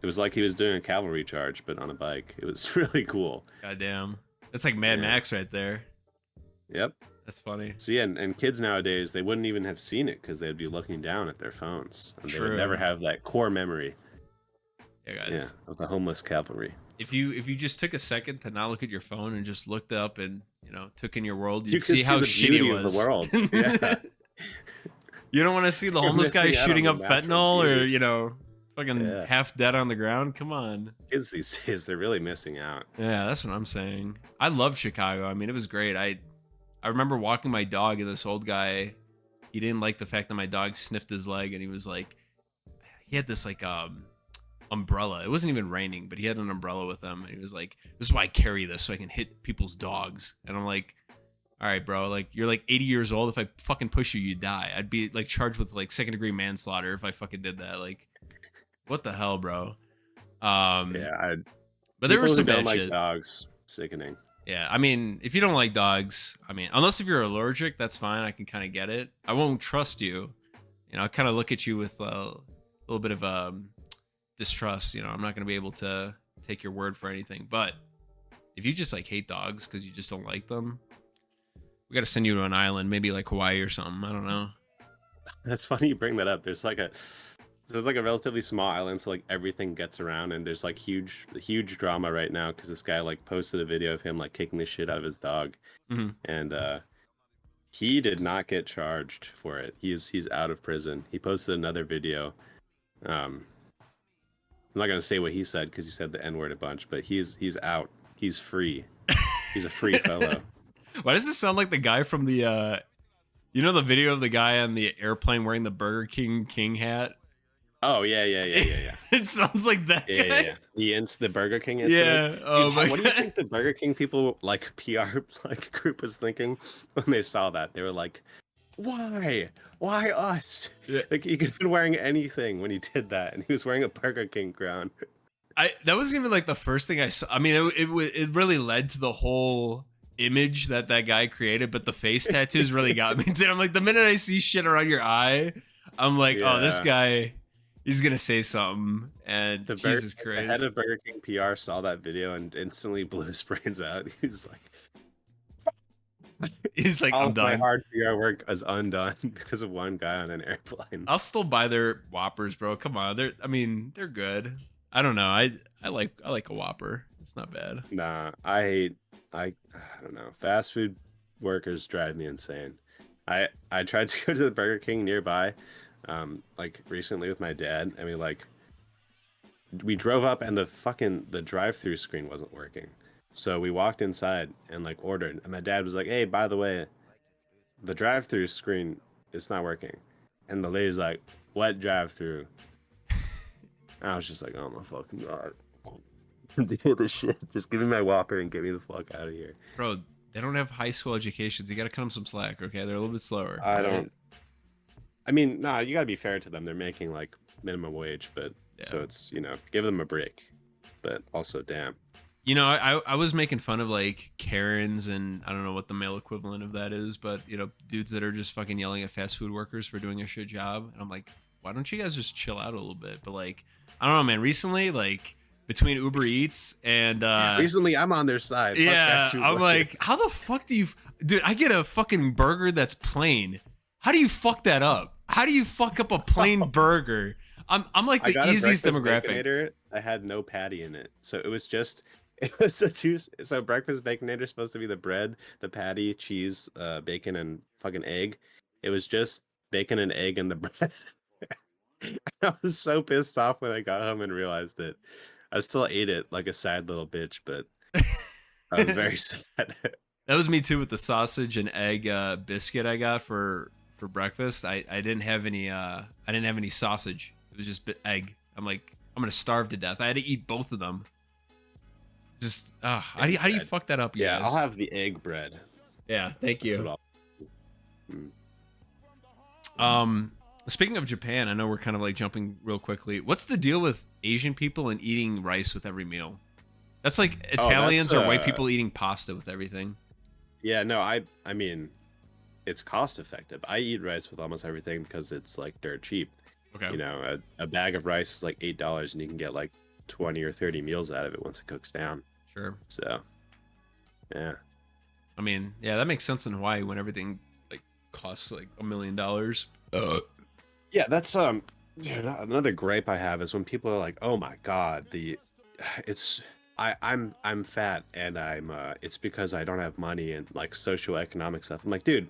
It was like he was doing a cavalry charge, but on a bike. It was really cool. Goddamn. That's like Mad Yeah. Max right there. Yep. That's funny. See, and kids nowadays, they wouldn't even have seen it because they'd be looking down at their phones. And they would never have that core memory. Yeah, guys. Yeah, of the homeless cavalry. If you just took a second to not look at your phone and just looked up and, you know, took in your world, you'd You see could how the shitty beauty it was. of the world. Yeah. You don't want to see the You're homeless guy missing out shooting on up the natural fentanyl or, beauty. you know, fucking Yeah. half dead on the ground. Come on. Kids these days, they're really missing out. Yeah, that's what I'm saying. I loved Chicago. I mean, it was great. I remember walking my dog and this old guy, he didn't like the fact that my dog sniffed his leg, and he was like, he had this like umbrella. It wasn't even raining, but he had an umbrella with him, and he was like, "This is why I carry this, so I can hit people's dogs." And I'm like, "All right, bro. Like, you're like 80 years old. If I fucking push you, you die. I'd be like charged with like second-degree manslaughter if I fucking did that. Like, what the hell, bro?" Yeah, but there was some don't bad like shit. dogs. Sickening. Yeah, I mean, if you don't like dogs, I mean, unless if you're allergic, that's fine. I can kind of get it. I won't trust you. You know, I kind of look at you with a little bit of distrust. You know, I'm not going to be able to take your word for anything. But if you just like hate dogs because you just don't like them, we got to send you to an island, maybe like Hawaii or something. I don't know. That's funny you bring that up. There's like a relatively small island, so like everything gets around, and there's like huge drama right now because this guy like posted a video of him like kicking the shit out of his dog, and he did not get charged for it. He's out of prison. He posted another video. I'm not gonna say what he said because he said the N-word a bunch, but he's out. He's free. He's a free fellow. Why does this sound like the guy from the you know, the video of the guy on the airplane wearing the Burger King hat? Oh yeah. It sounds like that guy. Yeah. The Burger King incident. Yeah. Oh my What do you think the Burger King people like PR like group was thinking when they saw that? They were like, "Why? Why us?" Yeah. Like he could have been wearing anything when he did that, and he was wearing a Burger King crown. That wasn't even like the first thing I saw. I mean, it really led to the whole image that guy created, but the face tattoos really got me. Dude, I'm like, the minute I see shit around your eye, I'm like, oh, this guy, he's gonna say something. And Jesus Christ, the head of Burger King PR saw that video and instantly blew his brains out. He was like, I'm done. My hard PR work is undone because of one guy on an airplane. I'll still buy their Whoppers, bro. Come on, they're good. I don't know. I like a Whopper. It's not bad. Nah, I don't know. Fast food workers drive me insane. I tried to go to the Burger King nearby, like recently with my dad. I mean, like we drove up and the drive-through screen wasn't working. So we walked inside and like ordered, and my dad was like, "Hey, by the way, the drive-through screen is not working." And the lady's like, "What drive-through?" I was just like, "Oh my fucking god." Do this shit. Just give me my Whopper and get me the fuck out of here. Bro, they don't have high school educations. You gotta cut them some slack, okay? They're a little bit slower. I mean, nah, you gotta be fair to them. They're making like minimum wage, but so it's, you know, give them a break. But also, damn. You know, I was making fun of like Karens, and I don't know what the male equivalent of that is, but you know, dudes that are just fucking yelling at fast food workers for doing a shit job. And I'm like, why don't you guys just chill out a little bit? But like, I don't know, man. Recently, like between Uber Eats and recently I'm on their side. Yeah, I'm like, how the fuck do you, dude? I get a fucking burger that's plain. How do you fuck that up? How do you fuck up a plain burger? I'm like the easiest demographic. Baconator. I had no patty in it, so it was so breakfast Baconator is supposed to be the bread, the patty, cheese, bacon, and fucking egg. It was just bacon and egg and the bread. I was so pissed off when I got home and realized it. I still ate it like a sad little bitch, but I was very sad. That was me too with the sausage and egg biscuit I got for breakfast. I didn't have any sausage. It was just egg. I'm like, I'm gonna starve to death. I had to eat both of them. Just how do you fuck that up, yeah, guys? I'll have the egg bread. Yeah, thank you. Mm. Speaking of Japan, I know we're kind of like jumping real quickly. What's the deal with Asian people and eating rice with every meal? That's like Italians or white people eating pasta with everything. Yeah, no, I mean, it's cost effective. I eat rice with almost everything because it's like dirt cheap. Okay. You know, a bag of rice is like $8, and you can get like 20 or 30 meals out of it once it cooks down. Sure. So, yeah. I mean, yeah, that makes sense in Hawaii when everything like costs like $1 million. Yeah, that's dude, another gripe I have is when people are like, "Oh my God, it's I'm fat and I'm it's because I don't have money and like socioeconomic stuff." I'm like, dude,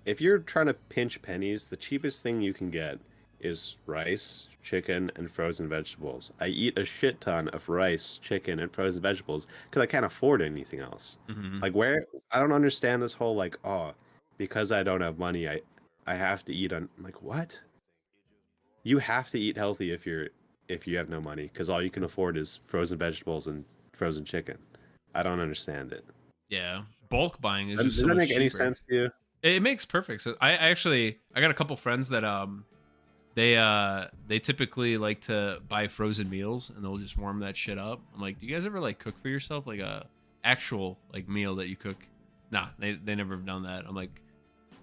if you're trying to pinch pennies, the cheapest thing you can get is rice, chicken, and frozen vegetables. I eat a shit ton of rice, chicken, and frozen vegetables because I can't afford anything else. Mm-hmm. Like, where I don't understand this whole like, oh, because I don't have money, I have to eat on. I'm like, what? You have to eat healthy if you have no money because all you can afford is frozen vegetables and frozen chicken. I don't understand it. Yeah, bulk buying is Does just so that much make any cheaper. sense to you? It makes perfect sense. I got a couple friends that they typically like to buy frozen meals and they'll just warm that shit up. I'm like, do you guys ever like cook for yourself like a actual like meal that you cook? Nah, they never have done that. I'm like,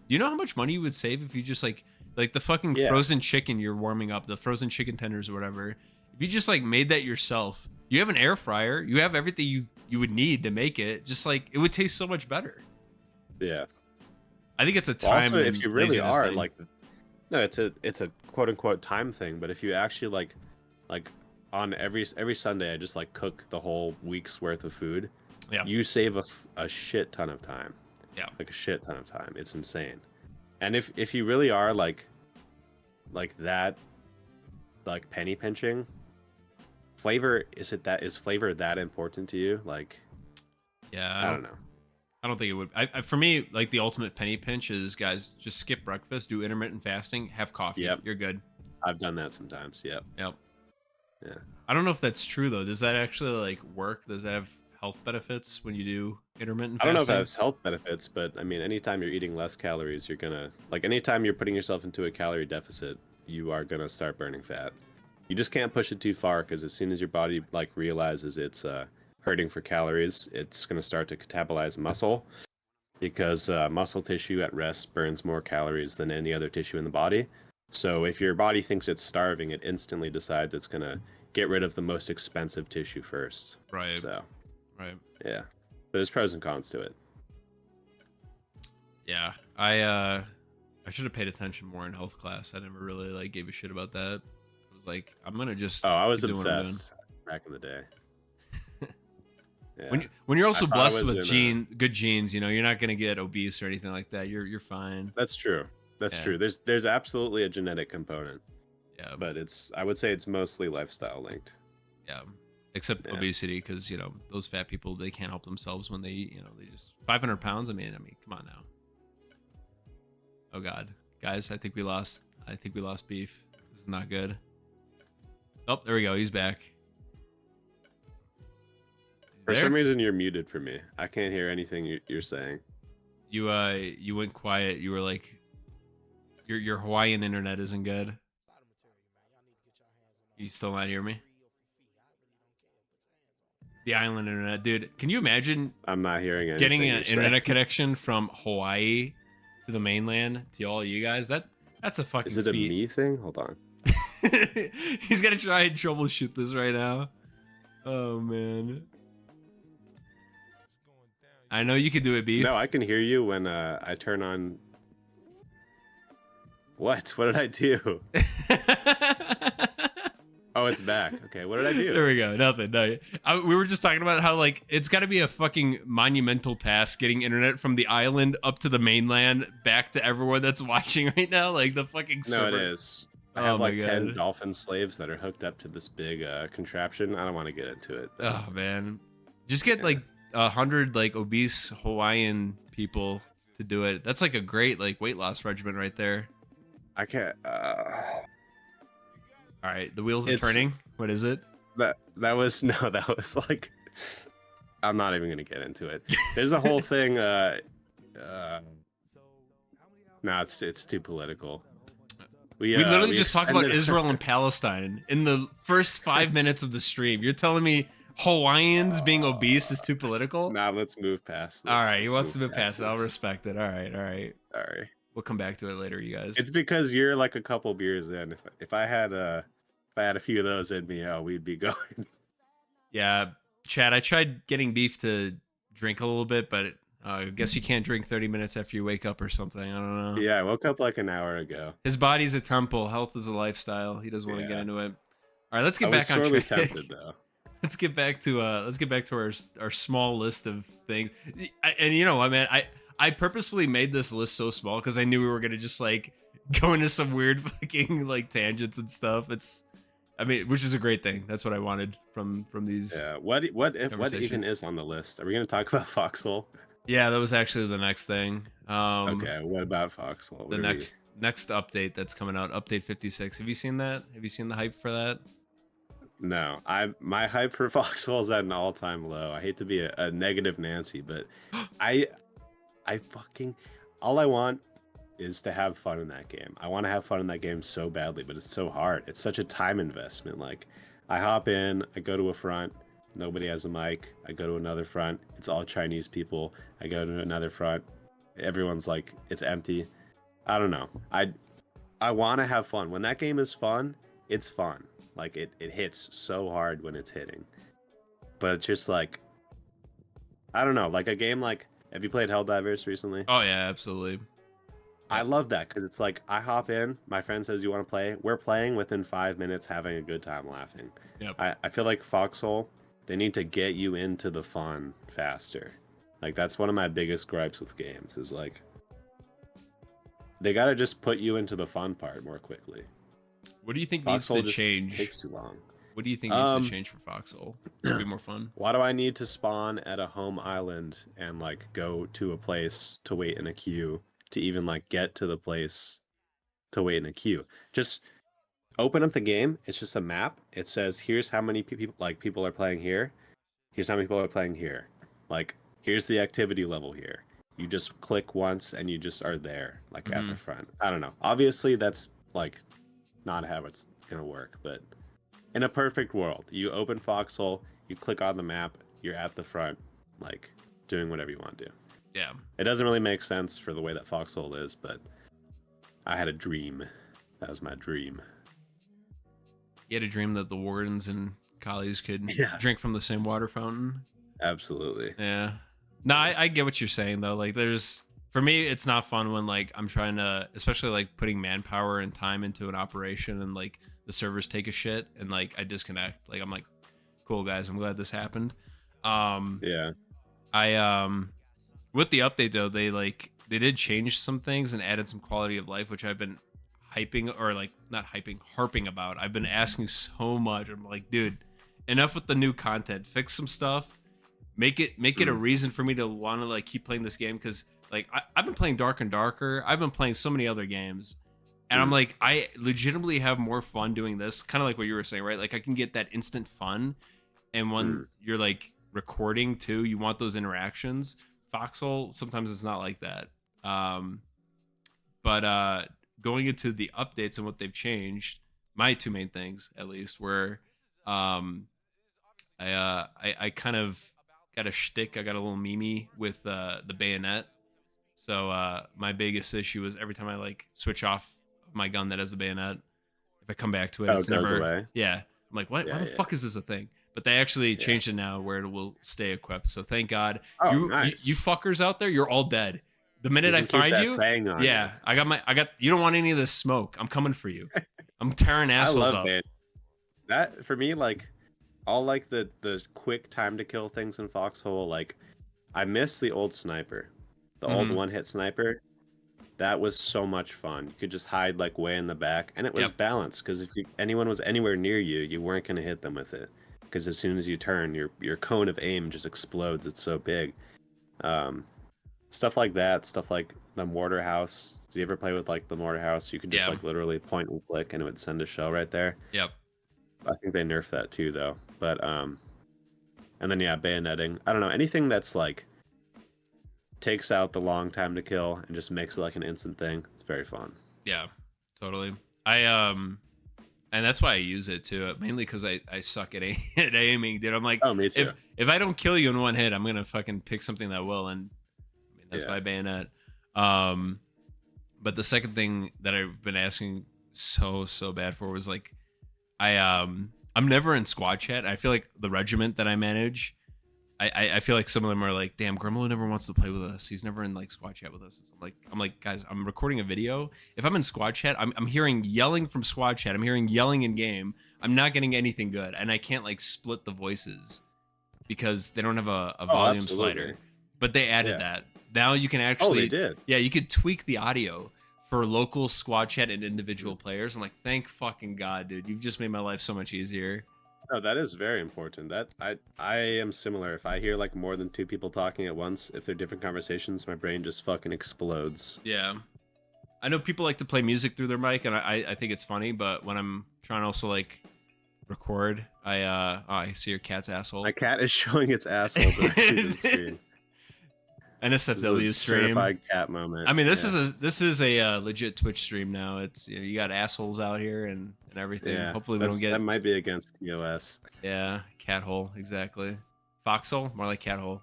do you know how much money you would save if you just like the fucking Yeah. frozen chicken you're warming up, the frozen chicken tenders or whatever. If you just like made that yourself, you have an air fryer, you have everything you would need to make it. Just like it would taste so much better. Yeah. I think it's a Well, time also, and if you really laziness are thing. like, no, it's a quote unquote time thing. But if you actually like on every Sunday, I just like cook the whole week's worth of food. Yeah. You save a shit ton of time. Yeah. Like a shit ton of time. It's insane. And if you really are like that, like penny pinching, is flavor that important to you? Like, Yeah, I don't know. I don't think it would. For me, like the ultimate penny pinch is, guys, just skip breakfast, do intermittent fasting, have coffee. Yep. You're good. I've done that sometimes. Yep. Yep. Yeah. I don't know if that's true though. Does that actually like work? Does that have health benefits when you do intermittent I don't know if fasting? it has health benefits, but I mean, anytime you're eating less calories, you're gonna like anytime you're putting yourself into a calorie deficit, you are gonna start burning fat. You just can't push it too far because as soon as your body like realizes it's hurting for calories, it's gonna start to catabolize muscle because muscle tissue at rest burns more calories than any other tissue in the body. So if your body thinks it's starving, it instantly decides it's gonna get rid of the most expensive tissue first. Right. So Right. yeah, but there's pros and cons to it. Yeah. I should have paid attention more in health class. I never really like gave a shit about that. I was like, I'm gonna just Oh, I was keep doing what I'm doing. obsessed back in the day. Yeah. When you're also I thought I blessed was with in good genes, you know, you're not gonna get obese or anything like that. You're fine. That's true. That's Yeah. true. There's absolutely a genetic component, Yeah. but I would say it's mostly lifestyle linked. Yeah. Except Yeah. obesity, because you know those fat people, they can't help themselves when they eat. You know, they just 500 pounds. I mean, come on now. Oh God, guys, I think we lost beef. This is not good. Oh, there we go. He's back. For There? some reason, you're muted for me. I can't hear anything you're saying. You went quiet. You were like, your Hawaiian internet isn't good. You still not hear me? The island internet, dude. Can you imagine I'm not hearing anything. getting an you're saying. internet connection from Hawaii to the mainland to all you guys? That's a fucking Is it a feat. me thing? Hold on. He's gonna try and troubleshoot this right now. Oh man. I know you could do it, Beef. No, I can hear you when I turn on. What? What did I do? Oh, it's back. Okay, what did I do? There we go. Nothing. No. We were just talking about how like it's got to be a fucking monumental task getting internet from the island up to the mainland back to everyone that's watching right now. Like the fucking No, server. it is. I Oh have my like 10 God. dolphin slaves that are hooked up to this big contraption. I don't want to get into it. Oh man, just get like 100 like obese Hawaiian people to do it. That's like a great like weight loss regimen right there. I can't. All right, the wheels are It's- turning. What is it? That was no. That was like. I'm not even gonna get into it. There's a whole thing. No, it's too political. We literally we just talked about expended- Israel and Palestine in the first 5 minutes of the stream. You're telling me Hawaiians being obese is too political? Nah, let's move past this. All right, he Let's wants to move past it. I'll this. respect it. All right, all right. Sorry. We'll come back to it later, you guys. It's because you're like a couple beers in. If I had a few of those in me, oh, we'd be going. Yeah, Chad, I tried getting Beef to drink a little bit, but I guess you can't drink 30 minutes after you wake up or something. I don't know. Yeah, I woke up like an hour ago. His body's a temple. Health is a lifestyle. He doesn't want to get Yeah. into it. All right, let's I get was back on sorely track. tempted though. Let's get back to our small list of things. And you know what, man, I purposefully made this list so small because I knew we were gonna just like go into some weird fucking like tangents and stuff. I mean, which is a great thing. That's what I wanted from these Yeah. What even conversations. is on the list? Are we gonna talk about Foxhole? Yeah, that was actually the next thing. Okay. What about Foxhole? The What are we? next update that's coming out, update 56. Have you seen that? Have you seen the hype for that? No, my hype for Foxhole is at an all-time low. I hate to be a negative Nancy, but I I fucking all I want is to have fun in that game. I want to have fun in that game so badly, but it's so hard. It's such a time investment. Like I hop in, I go to a front, nobody has a mic. I go to another front, it's all Chinese people. I go to another front, everyone's like it's empty. I don't know. I want to have fun. When that game is fun, it's fun. Like it hits so hard when it's hitting. But it's just like I don't know, like a game like have you played Helldivers recently? Oh yeah, absolutely. I love that because it's like I hop in, my friend says you want to play, we're playing within 5 minutes, having a good time laughing. Yep. I feel like Foxhole, they need to get you into the fun faster. Like that's one of my biggest gripes with games is like they gotta just put you into the fun part more quickly. What do you think Foxhole needs to just change? takes too long. What do you think needs to change for Foxhole? To be more fun. Why do I need to spawn at a home island and like go to a place to wait in a queue to even like get to the place to wait in a queue? Just open up the game. It's just a map. It says here's how many people are playing here. Here's how many people are playing here. Like here's the activity level here. You just click once and you just are there like at the front. I don't know. Obviously that's like not how it's gonna work, but in a perfect world, you open Foxhole, you click on the map, you're at the front, like doing whatever you want to do. Yeah. It doesn't really make sense for the way that Foxhole is, but I had a dream. That was my dream. You had a dream that the wardens and collies could Yeah. drink from the same water fountain. Absolutely. Yeah. No, I get what you're saying though. Like for me, it's not fun when like I'm trying to, especially like putting manpower and time into an operation and like the servers take a shit and like I disconnect. Like I'm like, cool guys, I'm glad this happened. Yeah. I with the update though, they did change some things and added some quality of life, which I've been hyping or like not hyping, harping about. I've been asking so much. I'm like, dude, enough with the new content. Fix some stuff. Make it a reason for me to want to like keep playing this game because like I've been playing Dark and Darker. I've been playing so many other games, and I'm like I legitimately have more fun doing this. Kind of like what you were saying, right? Like I can get that instant fun, and when you're like recording too, you want those interactions. Foxhole sometimes it's not like that. But going into the updates and what they've changed, my two main things at least were I kind of got a shtick. I got a little meme with the bayonet. So my biggest issue is every time I like switch off my gun that has the bayonet, if I come back to it, it's it goes never. away. Yeah, I'm like, what? Yeah, Why the fuck is this a thing? But they actually changed it now where it will stay equipped. So thank God. Oh, you, nice. you fuckers out there, you're all dead. The minute You I can keep find that you, fang on yeah, you. I got. You don't want any of this smoke. I'm coming for you. I'm tearing I assholes love up. that for me, like all like the quick time to kill things in Foxhole, like I miss the old sniper. The old one-hit sniper. That was so much fun. You could just hide like way in the back, and it was balanced because if anyone was anywhere near you, you weren't gonna hit them with it. Because as soon as you turn, your cone of aim just explodes. It's so big. Stuff like that. Stuff like the mortar house. Did you ever play with like the mortar house? You could just like literally point and click, and it would send a shell right there. Yep. I think they nerfed that too, though. But and then bayoneting. I don't know, anything that's like takes out the long time to kill and just makes it like an instant thing. It's very fun. Yeah, totally. And that's why I use it too, mainly because I suck at aiming, dude. I'm like, oh, me too. If I don't kill you in one hit, I'm gonna fucking pick something that will, and I mean, that's why I bayonet. But the second thing that I've been asking so bad for was like I'm never in squad chat. I feel like the regiment that I manage, I feel like some of them are like, damn, Gremlin never wants to play with us. He's never in like squad chat with us. I'm like, guys, I'm recording a video. If I'm in squad chat, I'm hearing yelling from squad chat. I'm hearing yelling in game. I'm not getting anything good, and I can't like split the voices because they don't have a volume slider. But they added that. Now you can actually, they did. Yeah, you could tweak the audio for local squad chat and individual players. I'm like, thank fucking God, dude. You've just made my life so much easier. No, that is very important. That I am similar. If I hear like more than 2 people talking at once, if they're different conversations, my brain just fucking explodes. Yeah. I know people like to play music through their mic, and I think it's funny, but when I'm trying to also like record, I see your cat's asshole. My cat is showing its asshole directly to the screen. NSFW stream. Certified cat moment. I mean, this is a legit Twitch stream now. It's you got assholes out here and everything. Yeah, hopefully we don't get that might be against TOS. Yeah, cat hole, exactly. Foxhole, more like cat hole.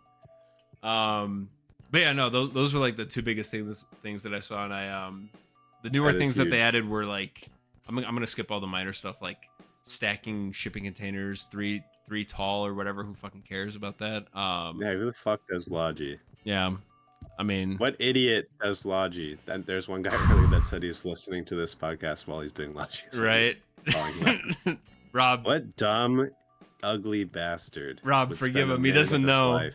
But yeah, no, those were like the 2 biggest things that I saw, and the newer things that they added were like, I'm gonna skip all the minor stuff, like stacking shipping containers 3 tall or whatever. Who fucking cares about that? Yeah, who the fuck does Logi? Yeah, I mean, what idiot does Logi? And there's one guy earlier that said he's listening to this podcast while he's doing Logi. So right? Rob, what dumb, ugly bastard? Rob, forgive him. He doesn't know.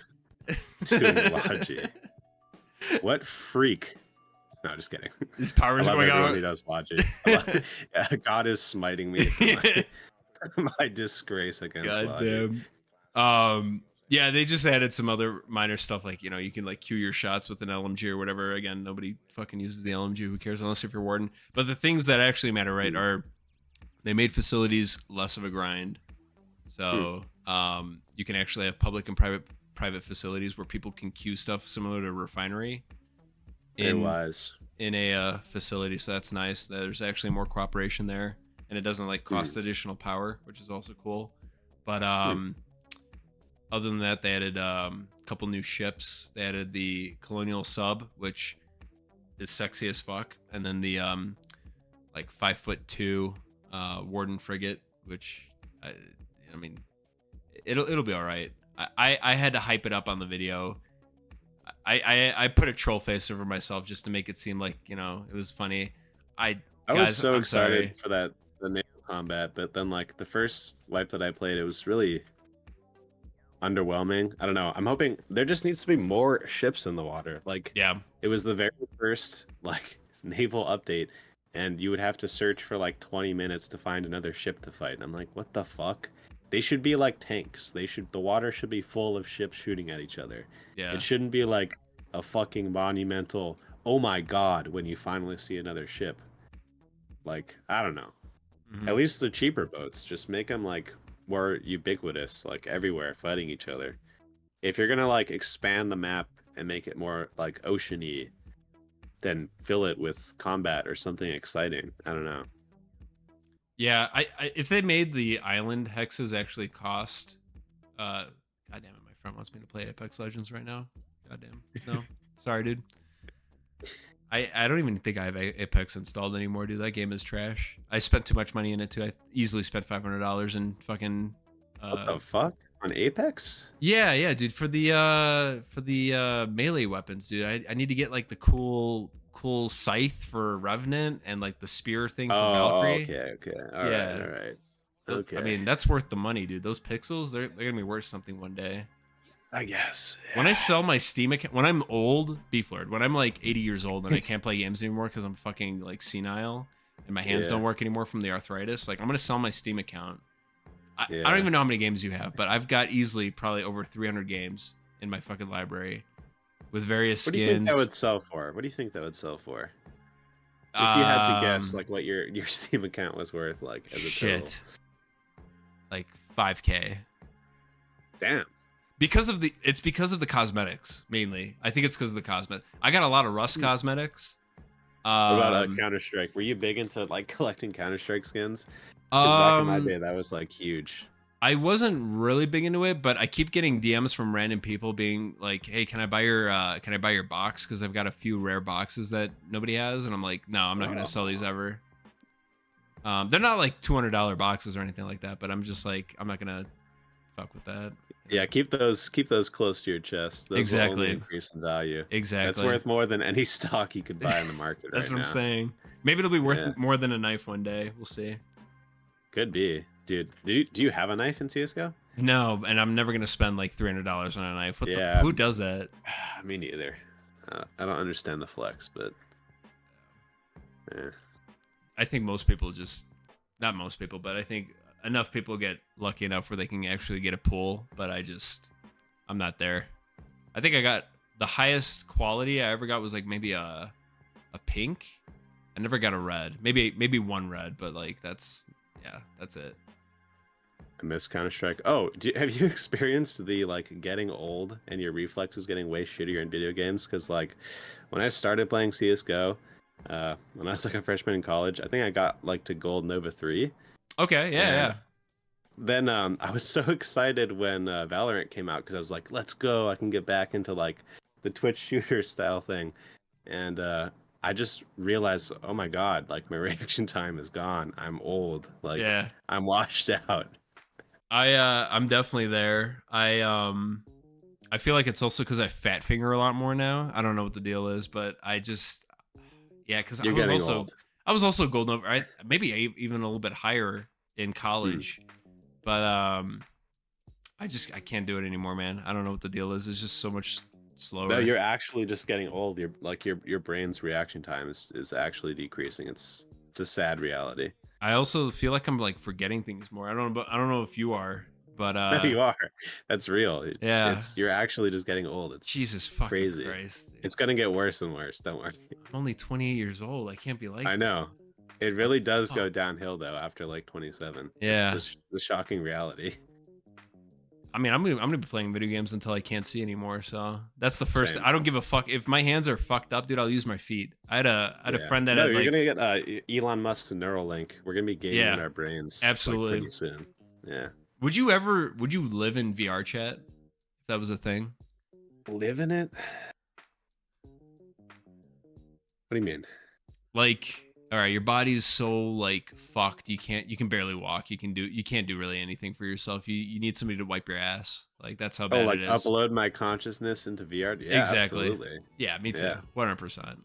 Doing Logi. What freak? No, just kidding. His power's going out. He does Logi. Yeah, God is smiting me for my disgrace against Logi. Damn. Yeah, they just added some other minor stuff, like, you know, you can like queue your shots with an LMG or whatever. Again, nobody fucking uses the LMG. Who cares, unless if you're Warden. But the things that actually matter, right, are they made facilities less of a grind. So you can actually have public and private facilities where people can queue stuff similar to a refinery in a facility. So that's nice. There's actually more cooperation there, and it doesn't like cost additional power, which is also cool. But other than that, they added a couple new ships. They added the Colonial Sub, which is sexy as fuck, and then the like 5'2" Warden Frigate, which I mean, it'll be all right. I had to hype it up on the video. I put a troll face over myself just to make it seem like, you know, it was funny. I was so excited for the naval combat, but then like the first wipe that I played, it was really underwhelming. I don't know. I'm hoping there just needs to be more ships in the water. Like, yeah, it was the very first like naval update, and you would have to search for like 20 minutes to find another ship to fight. And I'm like, what the fuck? They should be like tanks. The water should be full of ships shooting at each other. Yeah. It shouldn't be like a fucking monumental, oh my god, when you finally see another ship. Like, I don't know. At least the cheaper boats, just make them like more ubiquitous, like everywhere fighting each other. If you're gonna like expand the map and make it more like oceany, then fill it with combat or something exciting. I don't know. Yeah, I if they made the island hexes actually cost, god damn it, my friend wants me to play Apex Legends right now. Goddamn, no, sorry, dude. I don't even think I have Apex installed anymore, dude. That game is trash. I spent too much money in it too. I easily spent $500 in fucking. What the fuck on Apex? Yeah, dude. For the melee weapons, dude. I need to get like the cool scythe for Revenant and like the spear thing for Valkyrie. Okay. All right. Okay. I mean, that's worth the money, dude. Those pixels, they're gonna be worth something one day. I guess. Yeah. When I sell my Steam account, when I'm old, Beeflord, when I'm like 80 years old and I can't play games anymore because I'm fucking like senile and my hands don't work anymore from the arthritis, like I'm gonna sell my Steam account. I don't even know how many games you have, but I've got easily probably over 300 games in my fucking library with various skins. What do you think that would sell for? If you had to guess, like what your Steam account was worth, like as a total. Like 5K. Damn. Because of the cosmetics mainly. I think it's because of the cosmetics. I got a lot of Rust cosmetics. What about Counter-Strike? Were you big into like collecting Counter-Strike skins? Because back in my day, that was like huge. I wasn't really big into it, but I keep getting DMs from random people being like, "Hey, can I buy your box? Because I've got a few rare boxes that nobody has." And I'm like, "No, I'm not gonna sell these Oh. ever." They're not like $200 boxes or anything like that, but I'm just like, I'm not gonna fuck with that. You know? Yeah, keep those close to your chest. Those will only Exactly. increase in value. That's Exactly. worth more than any stock you could buy in the market That's right what I'm now. saying. Maybe it'll be worth Yeah, more than a knife one day. We'll see. could be. Dude, do you have a knife in CS:GO? No, and I'm never gonna spend like $300 on a knife. What the? Yeah, Who does that? me neither. I don't understand the flex, but yeah. I think most people just, not most people, but I think enough people get lucky enough where they can actually get a pull. But I'm not there. I think I got the highest quality I ever got was like maybe a pink. I never got a red. Maybe one red, but like that's it. I miss Counter-Strike. Oh, have you experienced the like getting old and your reflexes getting way shittier in video games? Because like when I started playing CS:GO, when I was like a freshman in college, I think I got like to Gold Nova 3. Okay, yeah, And yeah. then I was so excited when Valorant came out because I was like, let's go. I can get back into like the Twitch shooter style thing. And I just realized, oh my God, like my reaction time is gone. I'm old. Like Yeah. I'm washed out. I'm definitely there. I feel like it's also because I fat finger a lot more now. I don't know what the deal is, but yeah, because You're getting old. I was also golden over. Maybe even a little bit higher in Hmm. college, but I can't do it anymore, man. I don't know what the deal is. It's just so much No, slower. you're actually just getting old. You're like your brain's reaction time is actually decreasing. It's a sad reality. I also feel like I'm like forgetting things more. I don't know if you are, but No, you are. That's real. yeah. It's you're actually just getting old. It's Jesus fucking crazy. Christ, dude. It's gonna get worse and worse. Don't worry. I'm only 28 years old. I can't be like I this. know. It The really does go fuck? downhill though after like 27. It's Yeah. the shocking reality. I mean, I'm gonna be playing video games until I can't see anymore. So that's the first. Same. I don't give a fuck if my hands are fucked up, dude. I'll use my feet. I had a Yeah. friend that No, had you're like, gonna get Elon Musk's Neuralink. We're gonna be gaming in yeah, our brains like absolutely. pretty soon. Yeah. Would you live in VR chat if that was a thing? Live in it? What do you mean? Like, all right, your body's so like fucked. You can barely walk. You can't do really anything for yourself. You need somebody to wipe your ass. Like that's how Oh, bad like it is. upload my consciousness into VR? Yeah, Exactly. absolutely. Yeah, me too. Yeah. 100%.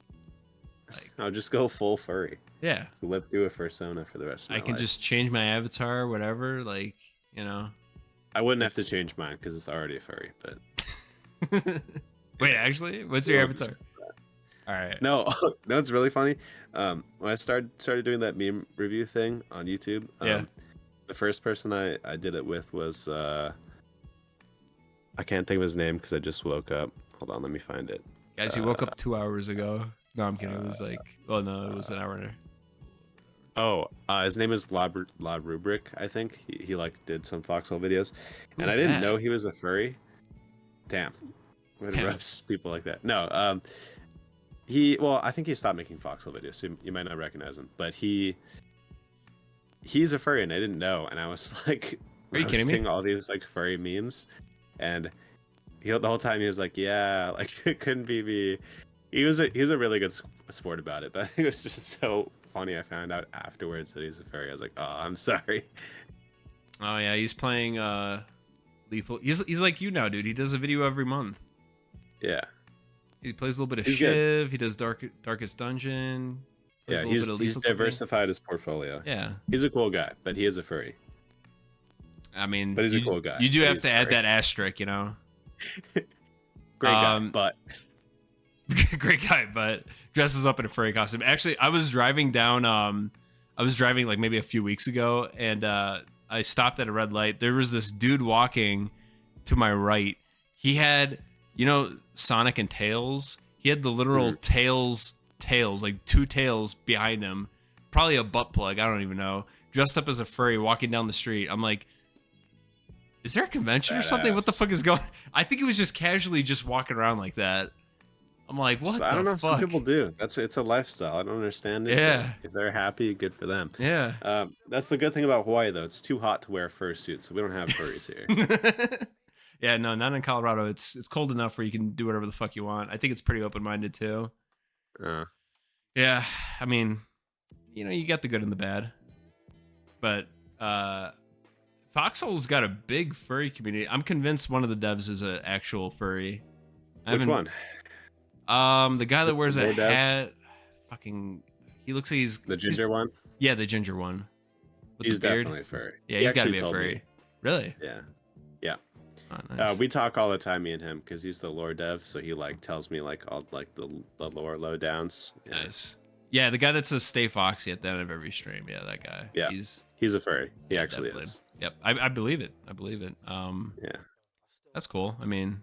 Like, I'll just go full furry yeah. to live through a persona for the rest of I my can life. just change my avatar, whatever. Like, I wouldn't have to it's. change mine because it's already a furry, but Wait, actually, what's your we'll avatar? just- All right. No, no, it's really funny. When I started doing that meme review thing on YouTube, Yeah. the first person I did it with was I can't think of his name because I just woke up. Hold on, let me find it. Guys, you woke up 2 hours ago. No, I'm kidding. It was like, well, no, it was an hour and a. Oh, his name is La Rubric, I think. He like did some Foxhole videos, and Who's I didn't that? know he was a furry. Damn, I'm gonna Damn. roast people like that. No, well, I think he stopped making Foxhole videos, so you might not recognize him. But he's a furry, and I didn't know. And I was like, Are you kidding me? roasting all these like furry memes, and the whole time he was like, yeah, like it couldn't be me. He's a really good sport about it, but it was just so funny. I found out afterwards that he's a furry. I was like, oh, I'm sorry. Oh yeah, he's playing Lethal. He's like you now, dude. He does a video every month. Yeah, He plays a little bit of he's good. Shiv. He does Darkest Dungeon. Plays Yeah, a little bit of he's Lethal Company. diversified his portfolio. Yeah. He's a cool guy, but he is a furry. I mean, But he's a cool guy. You do But have he's to a add furry. that asterisk, you know. Great guy, Um, but Great guy, but dresses up in a furry costume. Actually, I was driving like maybe a few weeks ago, and I stopped at a red light. There was this dude walking to my right. He had, Sonic and Tails. He had the literal tails, like two tails behind him. Probably a butt plug. I don't even know. Dressed up as a furry, walking down the street. I'm like, is there a convention or something? What the Badass. fuck is going? I think he was just casually just walking around like that. I'm like, So what I the don't know. Some fuck? people do. It's a lifestyle. I don't understand it, but Yeah, if they're happy, good for them. yeah. That's the good thing about Hawaii, though. It's too hot to wear a fursuit, so we don't have furries here. Yeah, no, not in Colorado. It's cold enough where you can do whatever the fuck you want. I think it's pretty open minded too. Uh, Yeah, I mean, you got the good and the bad, but Foxhole's got a big furry community. I'm convinced one of the devs is an actual furry. I which haven't. one? The guy Is that it the wears a lore dev? hat, fucking, he looks like The he's ginger one? yeah, the ginger one with the He's beard. definitely a furry. Yeah, He he's got to actually be a told me. furry. Really? Yeah. Yeah. Oh, nice. We talk all the time, me and him, because he's the lore dev, so he like tells me like all like the lore lowdowns. Yeah. Nice. Yeah, the guy that says "Stay Foxy" at the end of every stream. Yeah, that guy. Yeah. He's a furry. He yeah, actually definitely. is. Yep, I believe it. I believe it. Yeah. That's cool. I mean,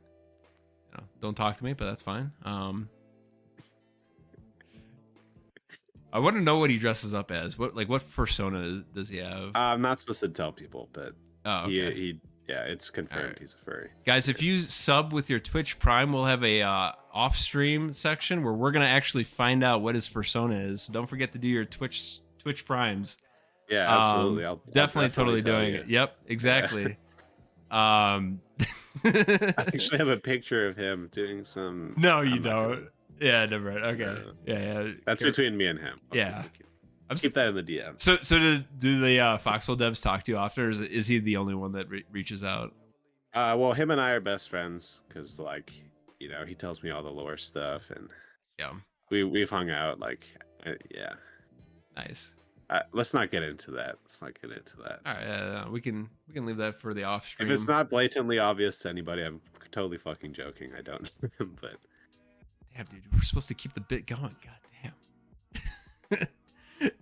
don't talk to me, but that's fine. I want to know what he dresses up as. What persona does he have? I'm not supposed to tell people, but Oh, okay. he yeah, it's confirmed Alright. he's a furry. Guys, if you sub with your Twitch Prime, we'll have a off-stream section where we're gonna actually find out what his persona is. Don't forget to do your Twitch Primes. Yeah, absolutely. I'll Definitely totally tell doing you. it. Yep, exactly. I actually have a picture of him doing some. No, you I'm not don't. gonna- Yeah, never mind. Okay. Yeah. That's between me and him. Yeah. Keep that in the DM. So do the Foxhole devs talk to you often, or is he the only one that reaches out? Well, him and I are best friends because, like, he tells me all the lore stuff, and Yeah. we've hung out. Like, yeah. Nice. Let's not get into that. All right, we can leave that for the off stream. If it's not blatantly obvious to anybody, I'm totally fucking joking. I don't. But damn, dude, we're supposed to keep the bit going. God damn.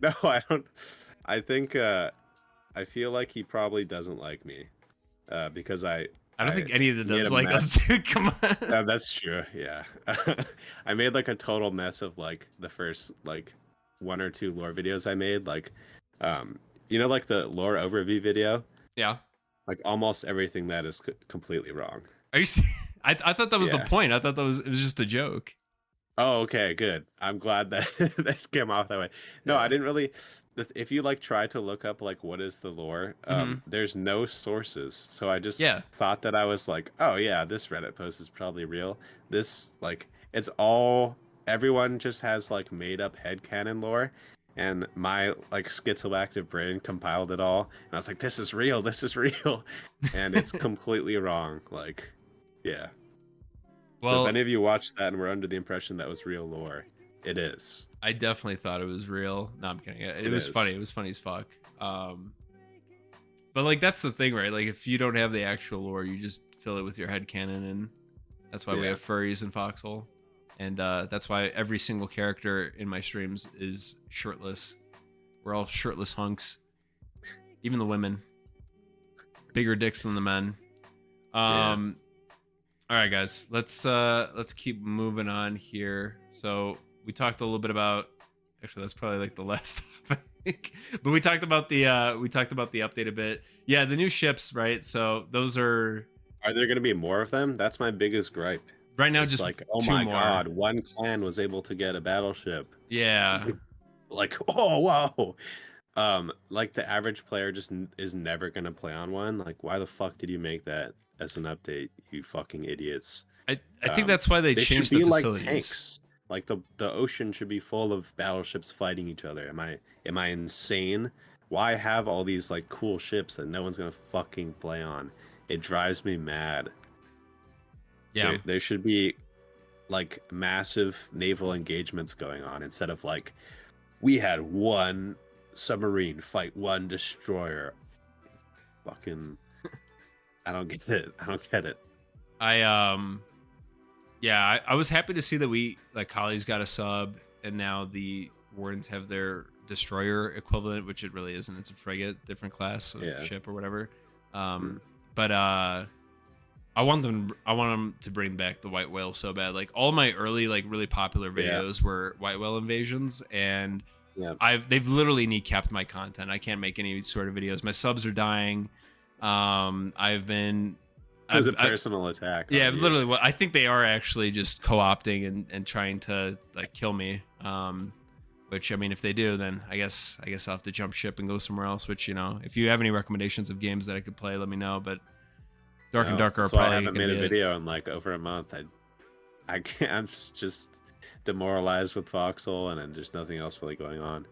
no, I don't. I think I feel like he probably doesn't like me because I don't think any of the made devs a like mess. us, dude. Come on. That's true. Yeah, I made like a total mess of like the first like 1 or 2 lore videos I made. Like, like the lore overview video. Yeah. Like almost everything that is completely wrong. Are you? I thought that was the Yeah. point. I thought it was just a joke. Oh, okay, good. I'm glad that that came off that way. No, Yeah. I didn't really. If you like try to look up like what is the lore, there's no sources. So I just thought that I was like, oh yeah, this Reddit post is probably real. This like it's all everyone just has like made up headcanon lore, and my like schizoactive brain compiled it all, and I was like, this is real, and it's completely wrong. Like, yeah. Well, so if any of you watched that and were under the impression that was real lore, it is. I definitely thought it was real. No, I'm kidding. It was funny. It was funny as fuck. But like that's the thing, right? Like if you don't have the actual lore, you just fill it with your headcanon, and that's why we have furries in Foxhole, and that's why every single character in my streams is shirtless. We're all shirtless hunks, even the women. Bigger dicks than the men. All right, guys, let's keep moving on here. So we talked a little bit about, actually, that's probably like the last topic, but we talked about the update a bit. Yeah, the new ships, right? So those are. Are there going to be more of them? That's my biggest gripe. Right now, it's just like, oh 2 my more. god, one clan was able to get a battleship. Yeah. Like, oh wow. Like the average player just is never gonna play on one. Like, why the fuck did you make that as an update, you fucking idiots? I think that's why they changed the facilities. Like tanks. Like the ocean should be full of battleships fighting each other. Am I insane? Why have all these like cool ships that no one's gonna fucking play on? It drives me mad. Yeah. There should be like massive naval engagements going on instead of like we had one submarine fight one destroyer. Fucking I don't get it. I was happy to see that we like Collie's got a sub, and now the Wardens have their destroyer equivalent, which it really isn't. It's a frigate, different class of ship or whatever. But I want them to bring back the white whale so bad. Like all my early like really popular videos were white whale invasions, and they've literally kneecapped my content. I can't make any sort of videos. My subs are dying. I've been It was a personal attack yeah, on you. literally. What I think they are actually just co-opting and trying to like kill me. Which I mean, if they do, then I guess I'll have to jump ship and go somewhere else. Which, you know, if you have any recommendations of games that I could play, let me know. But Dark and No, Darker are that's why I probably haven't gonna made be a it. video in like over a month. I can't. I'm just demoralized with Foxhole, and then there's nothing else really going on.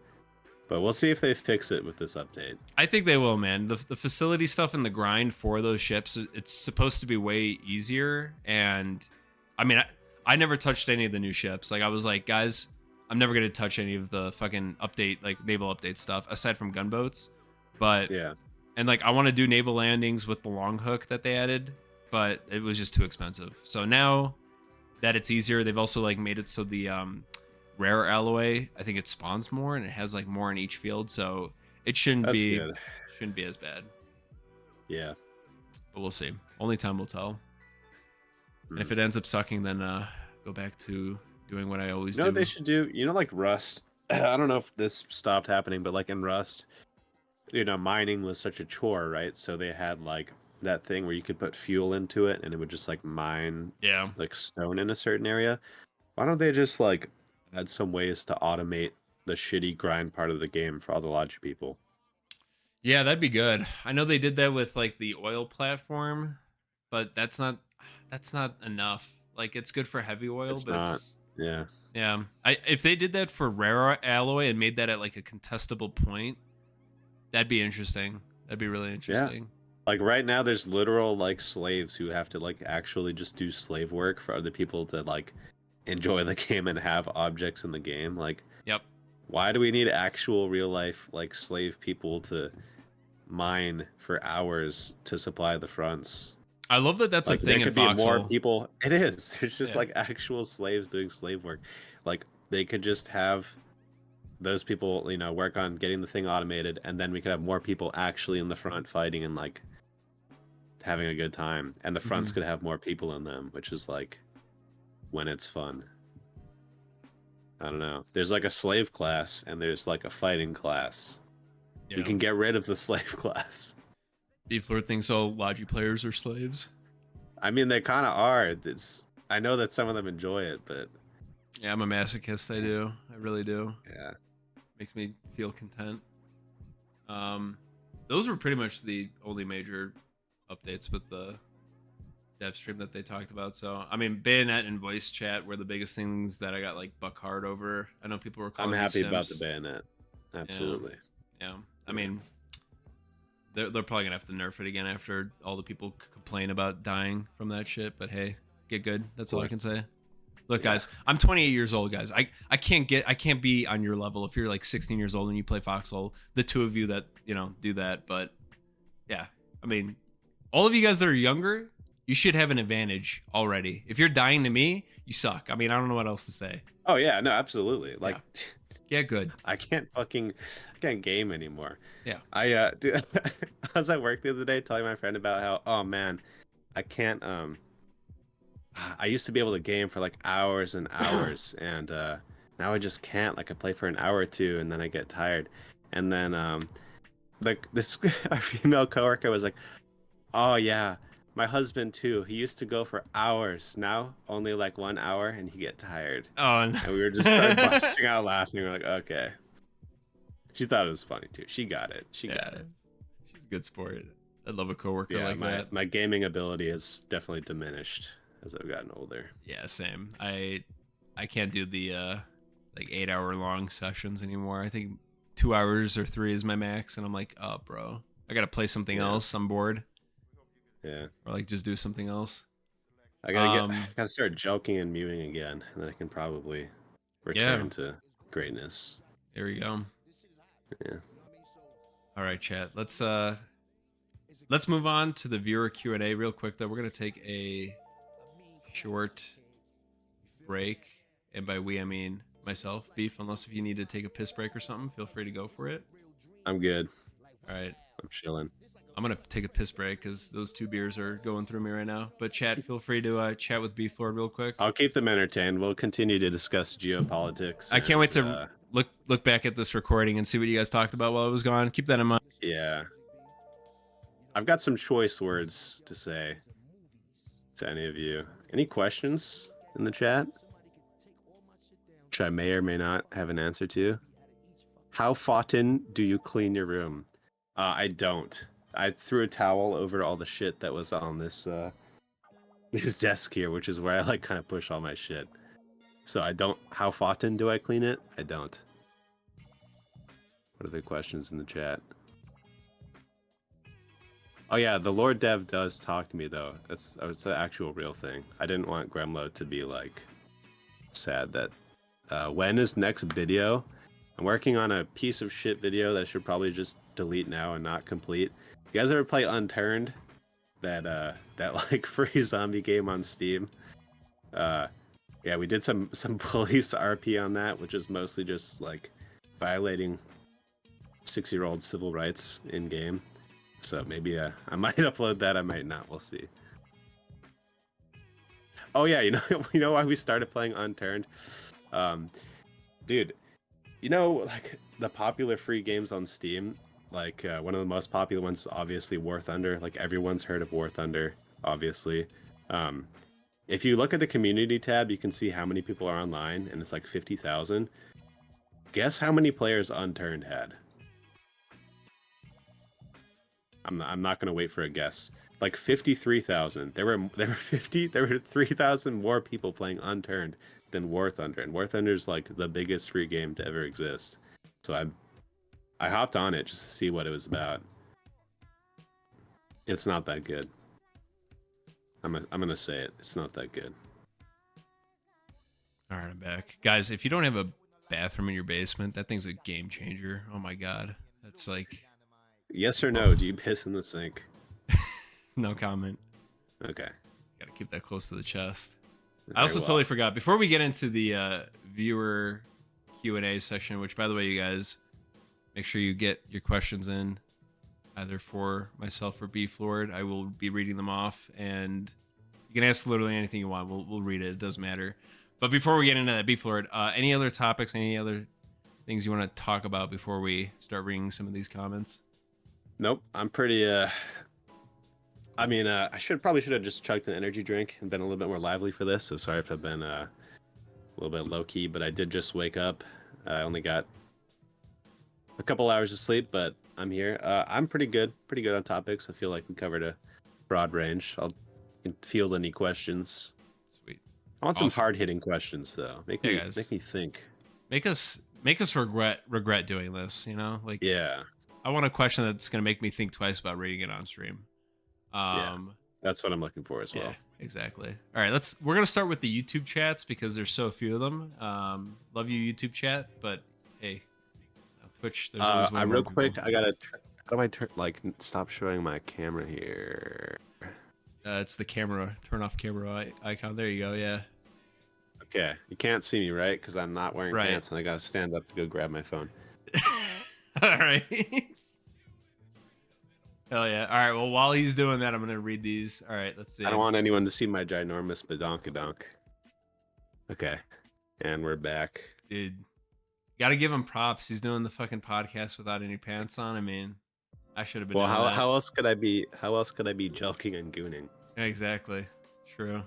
But we'll see if they fix it with this update. I think they will, man. The facility stuff and the grind for those ships, it's supposed to be way easier. And I mean, I never touched any of the new ships. Like, I was like, guys, I'm never gonna touch any of the fucking update, like naval update stuff, aside from gunboats. But Yeah, and like, I want to do naval landings with the long hook that they added, but it was just too expensive. So now that it's easier, they've also like made it so the rare alloy, I think it spawns more and it has like more in each field, so it shouldn't that's be good. as bad. Yeah. But we'll see. Only time will tell. And if it ends up sucking, then go back to doing what I always You know do. what they should do? You know, like Rust. I don't know if this stopped happening, but like in Rust, you know, mining was such a chore, right? So they had like that thing where you could put fuel into it and it would just like mine Yeah. like stone in a certain area. Why don't they just like add some ways to automate the shitty grind part of the game for all the logic people? Yeah, that'd be good. I know they did that with like the oil platform, but that's not enough. Like, it's good for heavy oil, It's but not. it's Yeah. yeah. If they did that for rare alloy and made that at like a contestable point, that'd be interesting. That'd be really Yeah. interesting. Like right now there's literal like slaves who have to like actually just do slave work for other people to like enjoy the game and have objects in the game. Like, Yep. why do we need actual real life like slave people to mine for hours to supply the fronts? I love that that's a Like there thing in could be more Foxhole. people. It is. There's just Yeah. like actual slaves doing slave work. Like they could just have those people, you know, work on getting the thing automated, and then we could have more people actually in the front fighting and like having a good time. And the fronts could have more people in them, which is like when it's fun. I don't know. There's like a slave class and there's like a fighting class. Yeah. We can get rid of the slave class. Beeflord thinks all Logi players are slaves. I mean, they kind of are. It's. I know that some of them enjoy it, but Yeah, I'm a masochist. I do. I really do. yeah. Makes me feel content. Those were pretty much the only major updates with the dev stream that they talked about. So, I mean, Bayonet and voice chat were the biggest things that I got like buck hard over. I know people were calling I'm me happy about the simps. bayonet. Absolutely. Yeah. I mean, they're probably gonna have to nerf it again after all the people complain about dying from that shit. But hey, get good. That's all I can say. Look, guys, I'm 28 years old, guys. I can't be on your level if you're like 16 years old and you play Foxhole. The two of you that, you know, do that. But yeah, I mean, all of you guys that are younger, you should have an advantage already. If you're dying to me, you suck. I mean, I don't know what else to say. Oh yeah, no, absolutely. Like, Get good. I can't game anymore. Yeah. Dude, I was at work the other day telling my friend about how, oh man, I can't I used to be able to game for like hours and hours, and now I just can't. Like I play for an hour or two, and then I get tired. And then like this our female coworker was like, "Oh yeah, my husband too. He used to go for hours. Now only like 1 hour, and he get tired." Oh, no. And we were just started busting out laughing. We're like, "Okay." She thought it was funny too. She got it. She got it. She's a good sport. I love a coworker Yeah, like that. my gaming ability has definitely diminished as I've gotten older. Yeah, same. I can't do the like 8-hour long sessions anymore. I think 2 hours or 3 is my max, and I'm like, oh, bro, I gotta play something else. I'm bored. Yeah. Or like just do something else. I gotta start joking and mewing again, and then I can probably return to greatness. There we go. Yeah. All right, chat. Let's move on to the viewer Q&A real quick. Though we're gonna take a short break, and by we I mean myself, Beef. Unless if you need to take a piss break or something, feel free to go for it. I'm good. All right. I'm chilling. I'm gonna take a piss break because those 2 beers are going through me right now. But chat, feel free to chat with Beeflord real quick. I'll keep them entertained. We'll continue to discuss geopolitics. I can't wait to look back at this recording and see what you guys talked about while I was gone. Keep that in mind. Yeah. I've got some choice words to say. to any of you. Any questions in the chat, which I may or may not have an answer to? How often do you clean your room? I don't. I threw a towel over all the shit that was on this this desk here, which is where I like kind of push all my shit. So I don't. How often do I clean it? I don't. What are the questions in the chat? Oh yeah, the Lord Dev does talk to me though. It's an actual real thing. I didn't want Gremlo to be like sad that when is next video? I'm working on a piece of shit video that I should probably just delete now and not complete. You guys ever play Unturned? That like free zombie game on Steam? Yeah, we did some police RP on that, which is mostly just like violating 6-year-old civil rights in game. So maybe I might upload that, I might not. We'll see. Oh yeah, you know why we started playing Unturned? Dude, you know, like the popular free games on Steam, like one of the most popular ones is obviously War Thunder. Like everyone's heard of War Thunder, obviously. If you look at the community tab, you can see how many people are online, and it's like 50,000. Guess how many players Unturned had? I'm not gonna wait for a guess. Like 53,000. There were 3,000 more people playing Unturned than War Thunder, and War Thunder is like the biggest free game to ever exist. So I hopped on it just to see what it was about. It's not that good. I'm gonna say it. It's not that good. All right, I'm back, guys. If you don't have a bathroom in your basement, that thing's a game changer. Oh my god, that's like. Yes or no? Do you piss in the sink? No comment. Okay. Gotta keep that close to the chest. I also totally forgot. Before we get into the viewer Q&A section, which, by the way, you guys, make sure you get your questions in, either for myself or Beeflord. I will be reading them off, and you can ask literally anything you want. We'll read it. It doesn't matter. But before we get into that, Beeflord, any other topics, any other things you want to talk about before we start reading some of these comments? Nope. I'm pretty I mean, I probably should have just chugged an energy drink and been a little bit more lively for this. So sorry if I've been a little bit low key, but I did just wake up. I only got a couple hours of sleep, but I'm here. I'm pretty good on topics. I feel like we covered a broad range. I'll field any questions. Sweet. I want some hard hitting questions though. Make me think. Make us regret doing this. You know, like yeah. I want a question that's gonna make me think twice about reading it on stream. Yeah, that's what I'm looking for as well. Yeah, exactly. All right, we're gonna start with the YouTube chats because there's so few of them. Love you, YouTube chat, but hey, Twitch. There's always one real quick. I gotta. How do I turn? Like, stop showing my camera here. It's the camera. Turn off camera icon. There you go. Yeah. Okay, you can't see me, right? Because I'm not wearing pants, and I gotta stand up to go grab my phone. All right. Hell yeah. All right, well, while he's doing that, I'm going to read these. All right, let's see. I don't want anyone to see my ginormous badonkadonk. Okay, and we're back. Dude, got to give him props. He's doing the fucking podcast without any pants on. I mean, I should have been doing that. How else could I be joking and gooning? Exactly. True.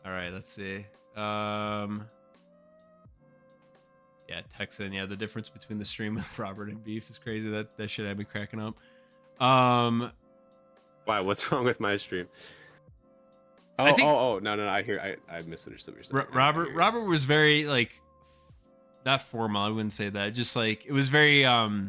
All right, let's see. Yeah, Texan. Yeah, the difference between the stream with Robert and Beef is crazy. That shit had me cracking up. Why? What's wrong with my stream? No, I misunderstood what you're saying. Robert was very like, not formal. I wouldn't say that. Just like it was very Robert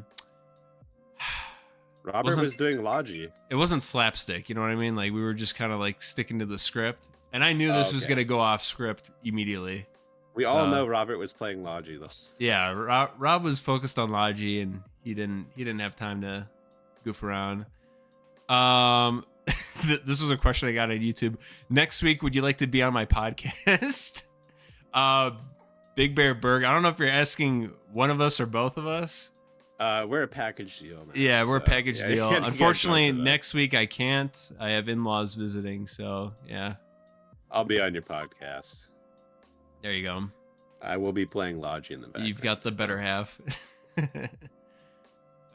was doing Logi. It wasn't slapstick. You know what I mean? Like we were just kind of like sticking to the script, and I knew this was gonna go off script immediately. We all know Robert was playing Logi though. Yeah, Rob was focused on Logi, and he didn't have time to goof around. This was a question I got on YouTube. Next week, would you like to be on my podcast? Big Bear Berg. I don't know if you're asking one of us or both of us. We're a package deal, man. Yeah, we're a package deal. Unfortunately, next week I can't. I have in-laws visiting, so yeah. I'll be on your podcast. There you go. I will be playing Logi in the background. You've got the better half.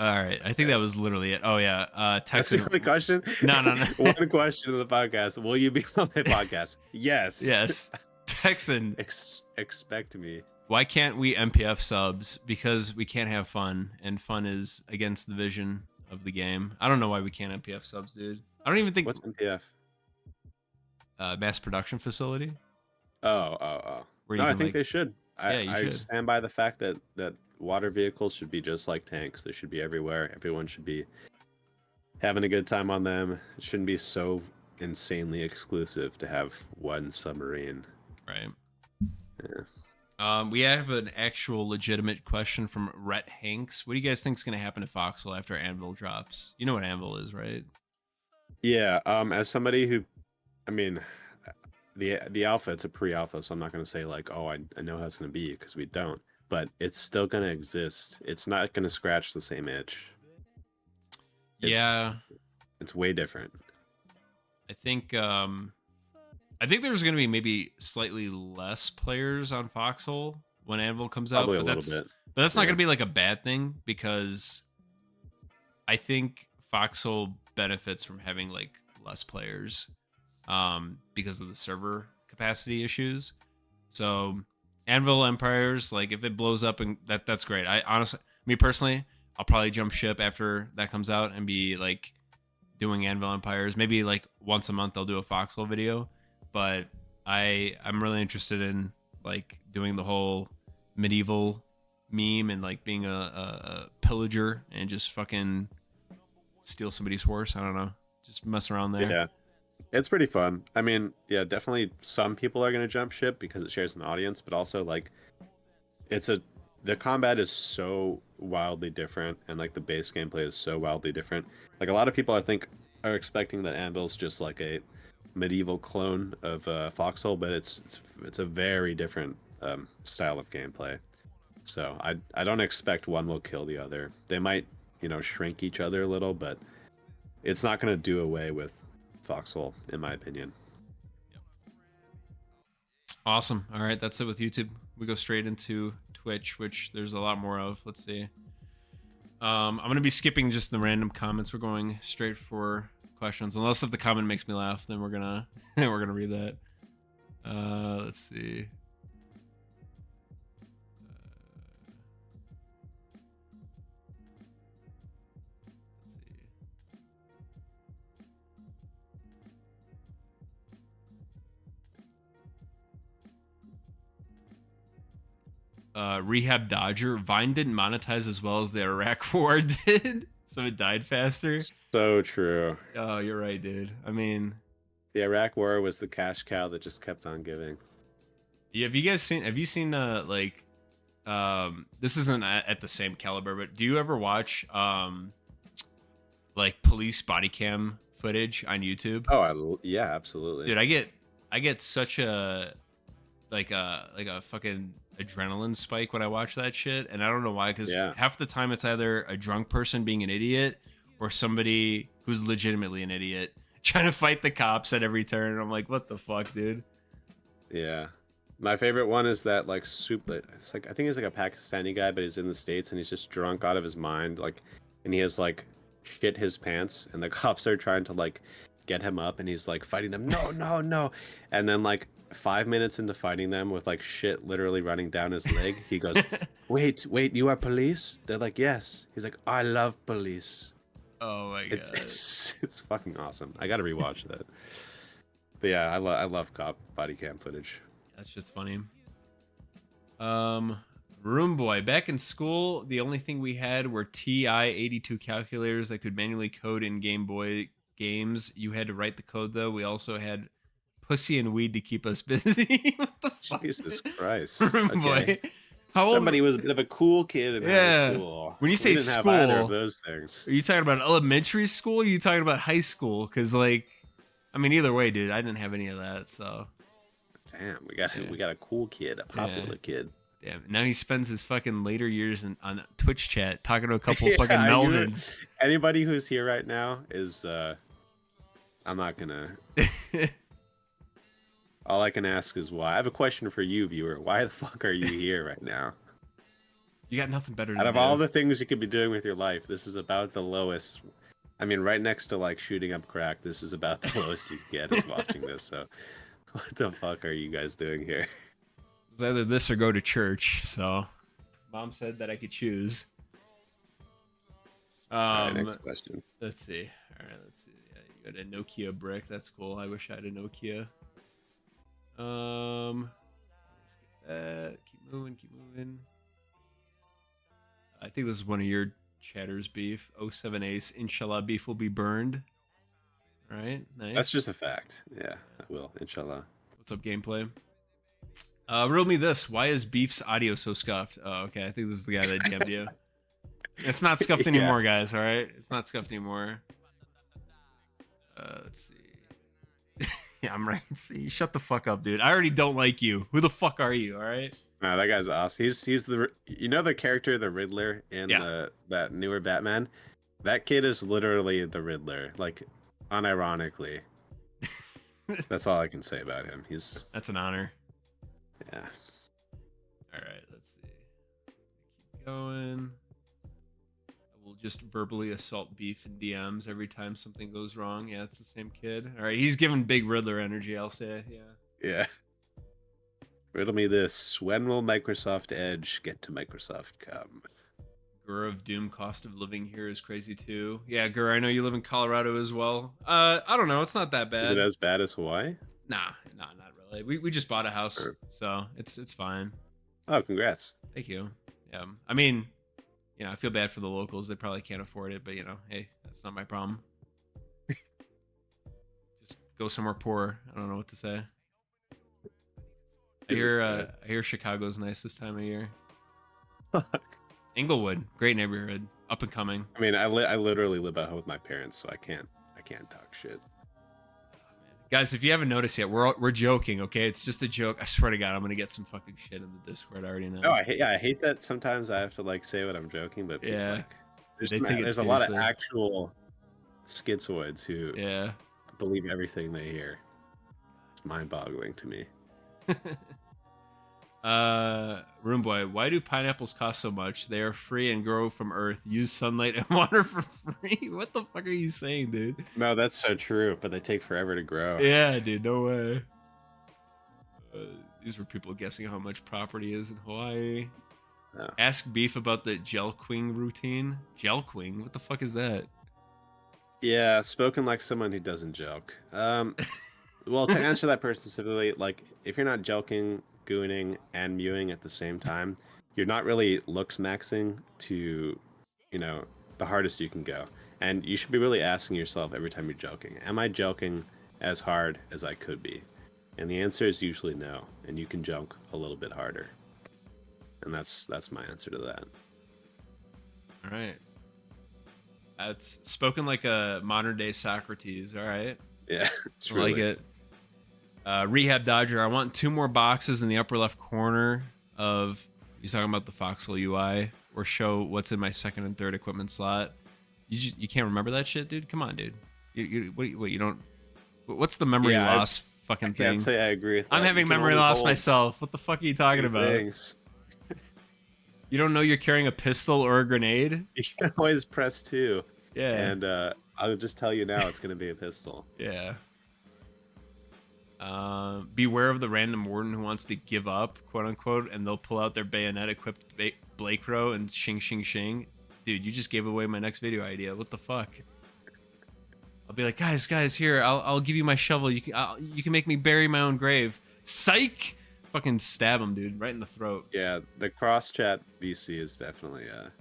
All right. I think that was literally it. Oh yeah. That's the only Texan. question. No, no, no. One question of the podcast. Will you be on my podcast? Yes. Yes. Texan. Expect me. Why can't we MPF subs? Because we can't have fun, and fun is against the vision of the game. I don't know why we can't MPF subs, dude. I don't even think What's MPF? Mass production facility Oh. where No, you I can think like, they should. yeah, you I should. stand by the fact that water vehicles should be just like tanks. They should be everywhere. Everyone should be having a good time on them. It shouldn't be so insanely exclusive to have one submarine. Right. Yeah. We have an actual legitimate question from Rhett Hanks. What do you guys think is going to happen to Foxhole after Anvil drops? You know what Anvil is, right? Yeah. As somebody who, I mean, the alpha, it's a pre-alpha, so I'm not going to say like, oh, I know how it's going to be, because we don't. But it's still going to exist. It's not going to scratch the same itch. Yeah, It's way different. I think there's going to be maybe slightly less players on Foxhole when Anvil comes out, Probably but a little bit. that's not Yeah. going to be like a bad thing, because I think Foxhole benefits from having like less players because of the server capacity issues. So Anvil Empires, like if it blows up, and that's great. I honestly, me personally, I'll probably jump ship after that comes out and be like doing Anvil Empires. Maybe like once a month I'll do a Foxhole video, but I'm really interested in like doing the whole medieval meme and like being a pillager and just fucking steal somebody's horse. I don't know, just mess around there. Yeah. It's pretty fun. I mean, yeah, definitely some people are going to jump ship because it shares an audience, but also like the combat is so wildly different, and like the base gameplay is so wildly different. Like a lot of people I think are expecting that Anvil's just like a medieval clone of Foxhole, but it's a very different style of gameplay. So I don't expect one will kill the other. They might, shrink each other a little, but it's not going to do away with Foxhole, in my opinion. Awesome. All right, that's it with YouTube. We go straight into Twitch, which there's a lot more of. Let's see. I'm gonna be skipping just the random comments. We're going straight for questions, unless if the comment makes me laugh, then we're gonna we're gonna read that. Let's see. Rehab Dodger. Vine didn't monetize as well as the Iraq War did, so it died faster. So true. Oh, you're right, dude. I mean, the Iraq War was the cash cow that just kept on giving. Yeah, have you seen like this isn't at the same caliber, but do you ever watch like police body cam footage on YouTube? Oh, yeah, absolutely. Dude, I get such a like a fucking adrenaline spike when I watch that shit, and I don't know why, because half the time it's either a drunk person being an idiot or somebody who's legitimately an idiot trying to fight the cops at every turn. And I'm like, what the fuck, dude? Yeah. My favorite one is that like it's like, I think he's like a Pakistani guy, but he's in the States and he's just drunk out of his mind, like, and he has like shit his pants, and the cops are trying to like get him up, and he's like fighting them, no, and then like 5 minutes into fighting them with like shit literally running down his leg, he goes, wait, you are police? They're like, yes. He's like, I love police. Oh my god, it's fucking awesome. I gotta rewatch that. But yeah, I love cop body cam footage. That shit's funny. Room Boy. Back in school, the only thing we had were TI-82 calculators that could manually code in Game Boy games. You had to write the code, though. We also had pussy and weed to keep us busy. What the fuck? Jesus Christ. Room Boy. How old? Somebody was a bit of a cool kid in high school. When you say didn't school, have either of those things. Are you talking about elementary school? Or are you talking about high school? Because, like, I mean, either way, dude, I didn't have any of that, so... Damn, we got a cool kid, a popular kid. Damn, now he spends his fucking later years on Twitch chat talking to a couple fucking Melvins. Anybody who's here right now is, I'm not gonna... All I can ask is why. I have a question for you, viewer. Why the fuck are you here right now? You got nothing better to Out of do. all the things you could be doing with your life, this is about the lowest. I mean, right next to like shooting up crack, this is about the lowest you can get is watching this. So, what the fuck are you guys doing here? It's either this or go to church. So, mom said that I could choose. All right, next question. Let's see. All right, let's see. Yeah, you got a Nokia brick. That's cool. I wish I had a Nokia. Let's get that. Keep moving. Keep moving. I think this is one of your chatters, Beef. 07 Ace. Inshallah, Beef will be burned. All right, nice. That's just a fact. Yeah, I will. Inshallah. What's up, gameplay? Riddle me this. Why is Beef's audio so scuffed? Oh, okay. I think this is the guy that DM'd you. It's not scuffed anymore, guys. All right, it's not scuffed anymore. Let's see. Yeah, I'm right. See, shut the fuck up, dude. I already don't like you. Who the fuck are you? All right. No, that guy's awesome. He's the the character the Riddler in that newer Batman. That kid is literally the Riddler, like unironically. That's all I can say about him. That's an honor. Yeah. All right, let's see. Keep going. I will just verbally assault Beef in DMs every time something goes wrong. Yeah, it's the same kid. All right, he's giving big Riddler energy, I'll say. Yeah. Yeah. Riddle me this. When will Microsoft Edge get to Microsoft come? Gur of Doom, cost of living here is crazy too. Yeah, Gur, I know you live in Colorado as well. I don't know, it's not that bad. Is it as bad as Hawaii? Nah, not really. We just bought a house, Sure. so it's fine. Oh, congrats. Thank you. Yeah, I mean, I feel bad for the locals. They probably can't afford it, but hey, that's not my problem. Just go somewhere poor. I don't know what to say. I hear Chicago's nice this time of year. Inglewood, great neighborhood, up and coming. I mean, I literally live at home with my parents, so I can't talk shit. Guys, if you haven't noticed yet, we're joking, okay? It's just a joke. I swear to God, I'm gonna get some fucking shit in the Discord. I already know. No, I hate that sometimes I have to like say what I'm joking, but people, Yeah, there's a lot of actual schizoids who believe everything they hear. It's mind-boggling to me. Room Boy, why do pineapples cost so much? They are free and grow from earth. Use sunlight and water for free. What the fuck are you saying, dude? No, that's so true, but they take forever to grow. Yeah, dude, no way. These were people guessing how much property is in Hawaii. No. Ask Beef about the gel queen routine. Gel queen? What the fuck is that? Yeah, spoken like someone who doesn't joke. Well, to answer that person specifically, like if you're not joking, gooning, and mewing at the same time, you're not really looks maxing to, the hardest you can go. And you should be really asking yourself every time you're joking, am I joking as hard as I could be? And the answer is usually no, and you can joke a little bit harder. And that's my answer to that. All right. That's spoken like a modern day Socrates. All right. Yeah, I like it. Rehab Dodger, I want 2 more boxes in the upper left corner of, he's talking about the Foxhole UI, or show what's in my second and third equipment slot. You can't remember that shit, dude? Come on, dude. You don't, what's the memory loss fucking thing? I can't say I agree with that. I'm having memory loss myself. What the fuck are you talking about? Things. You don't know you're carrying a pistol or a grenade? You can always press 2. Yeah. And I'll just tell you now, it's going to be a pistol. Yeah. Beware of the random warden who wants to give up, quote unquote, and they'll pull out their bayonet equipped Blake Row and shing shing shing. Dude, you just gave away my next video idea. What the fuck? I'll be like, guys, here, I'll give you my shovel. You can make me bury my own grave. Psych! Fucking stab him, dude, right in the throat. Yeah, the cross chat VC is definitely an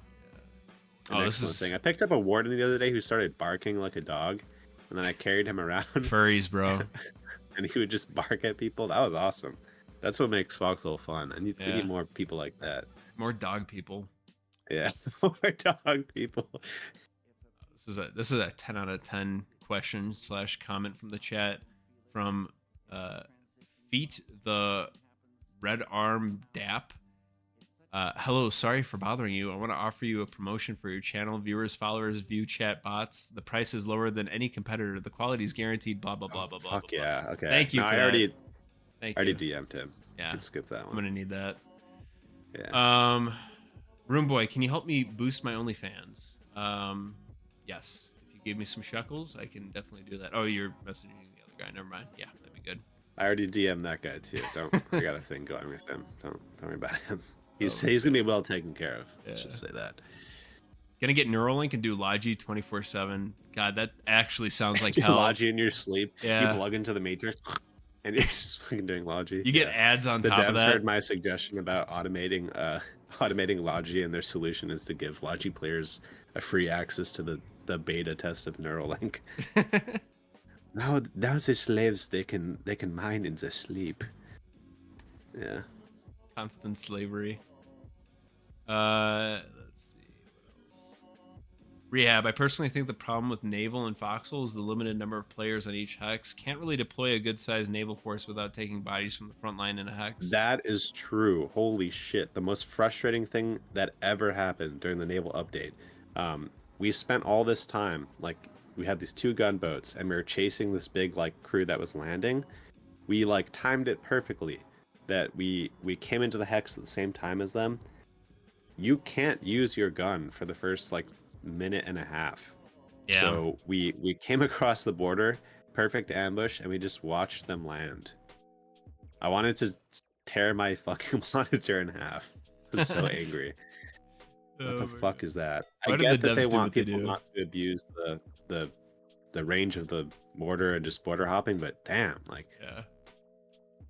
excellent thing. I picked up a warden the other day who started barking like a dog, and then I carried him around. Furries, bro. And he would just bark at people. That was awesome. That's what makes Foxhole fun. We need more people like that. More dog people. Yeah, more dog people. This is a 10 out of 10 question / comment from the chat from Feet the Red Arm Dap. Hello, sorry for bothering you. I want to offer you a promotion for your channel. Viewers, followers, view chat bots. The price is lower than any competitor. The quality is guaranteed. Blah blah blah blah blah. Fuck yeah. Okay. Thank you. No, for I already Thank already you. DM'd him. Yeah. You can skip that one. I'm gonna need that. Yeah. Room boy, can you help me boost my OnlyFans? Yes. If you gave me some shekels, I can definitely do that. Oh, you're messaging the other guy. Never mind. Yeah, that'd be good. I already DM'd that guy too. I got a thing going with him. Don't worry about him. He's Oh, gonna be well taken care of. Let's yeah. just say that. Gonna get Neuralink and do Logi 24/7. God, that actually sounds like Do hell. Logi in your sleep. Yeah. You plug into the Matrix, and you're just fucking doing Logi. You get ads on The top of devs that. heard my suggestion about automating Logi, and their solution is to give Logi players a free access to the beta test of Neuralink. Now the slaves they can mine in their sleep. Yeah. Constant slavery. Let's see. What else? Rehab. I personally think the problem with Naval and Foxhole is the limited number of players on each hex. Can't really deploy a good-sized naval force without taking bodies from the front line in a hex. That is true. Holy shit. The most frustrating thing that ever happened during the naval update. We spent all this time, like, we had these 2 gunboats, and we were chasing this big, like, crew that was landing. We, like, timed it perfectly that we came into the hex at the same time as them. You can't use your gun for the first, like, minute and a half. Yeah. So we came across the border, perfect ambush, and we just watched them land. I wanted to tear my fucking monitor in half. I was so angry. What the fuck is that? Why I did get the that they devs do want what they people do? not to abuse the range of the mortar and just border hopping, but damn, like, Yeah.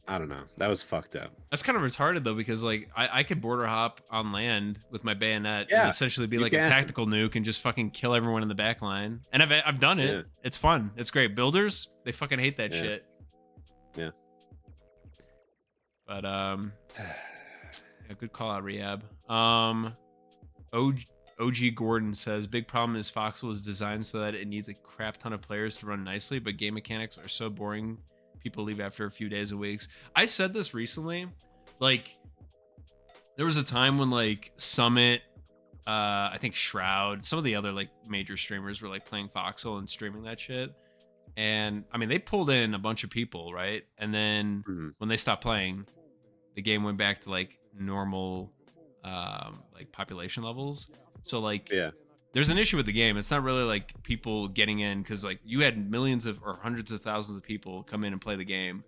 I don't know. That was fucked up. That's kind of retarded though, because like I could border hop on land with my bayonet and Yeah, essentially be you like a can. tactical nuke and just fucking kill everyone in the back line. And I've done it. Yeah. It's fun. It's great. Builders, they fucking hate that Yeah. shit. Yeah. But yeah, good call out, Rehab. OG Gordon says big problem is Foxhole is designed so that it needs a crap ton of players to run nicely, but game mechanics are so boring. People leave after a few days or weeks. I said this recently. Like, there was a time when like Summit, I think Shroud, some of the other like major streamers were like playing Foxhole and streaming that shit. And I mean, they pulled in a bunch of people, right? And then when they stopped playing, the game went back to like normal, like population levels. So like, Yeah. there's an issue with the game. It's not really like people getting in because like you had millions of or hundreds of thousands of people come in and play the game,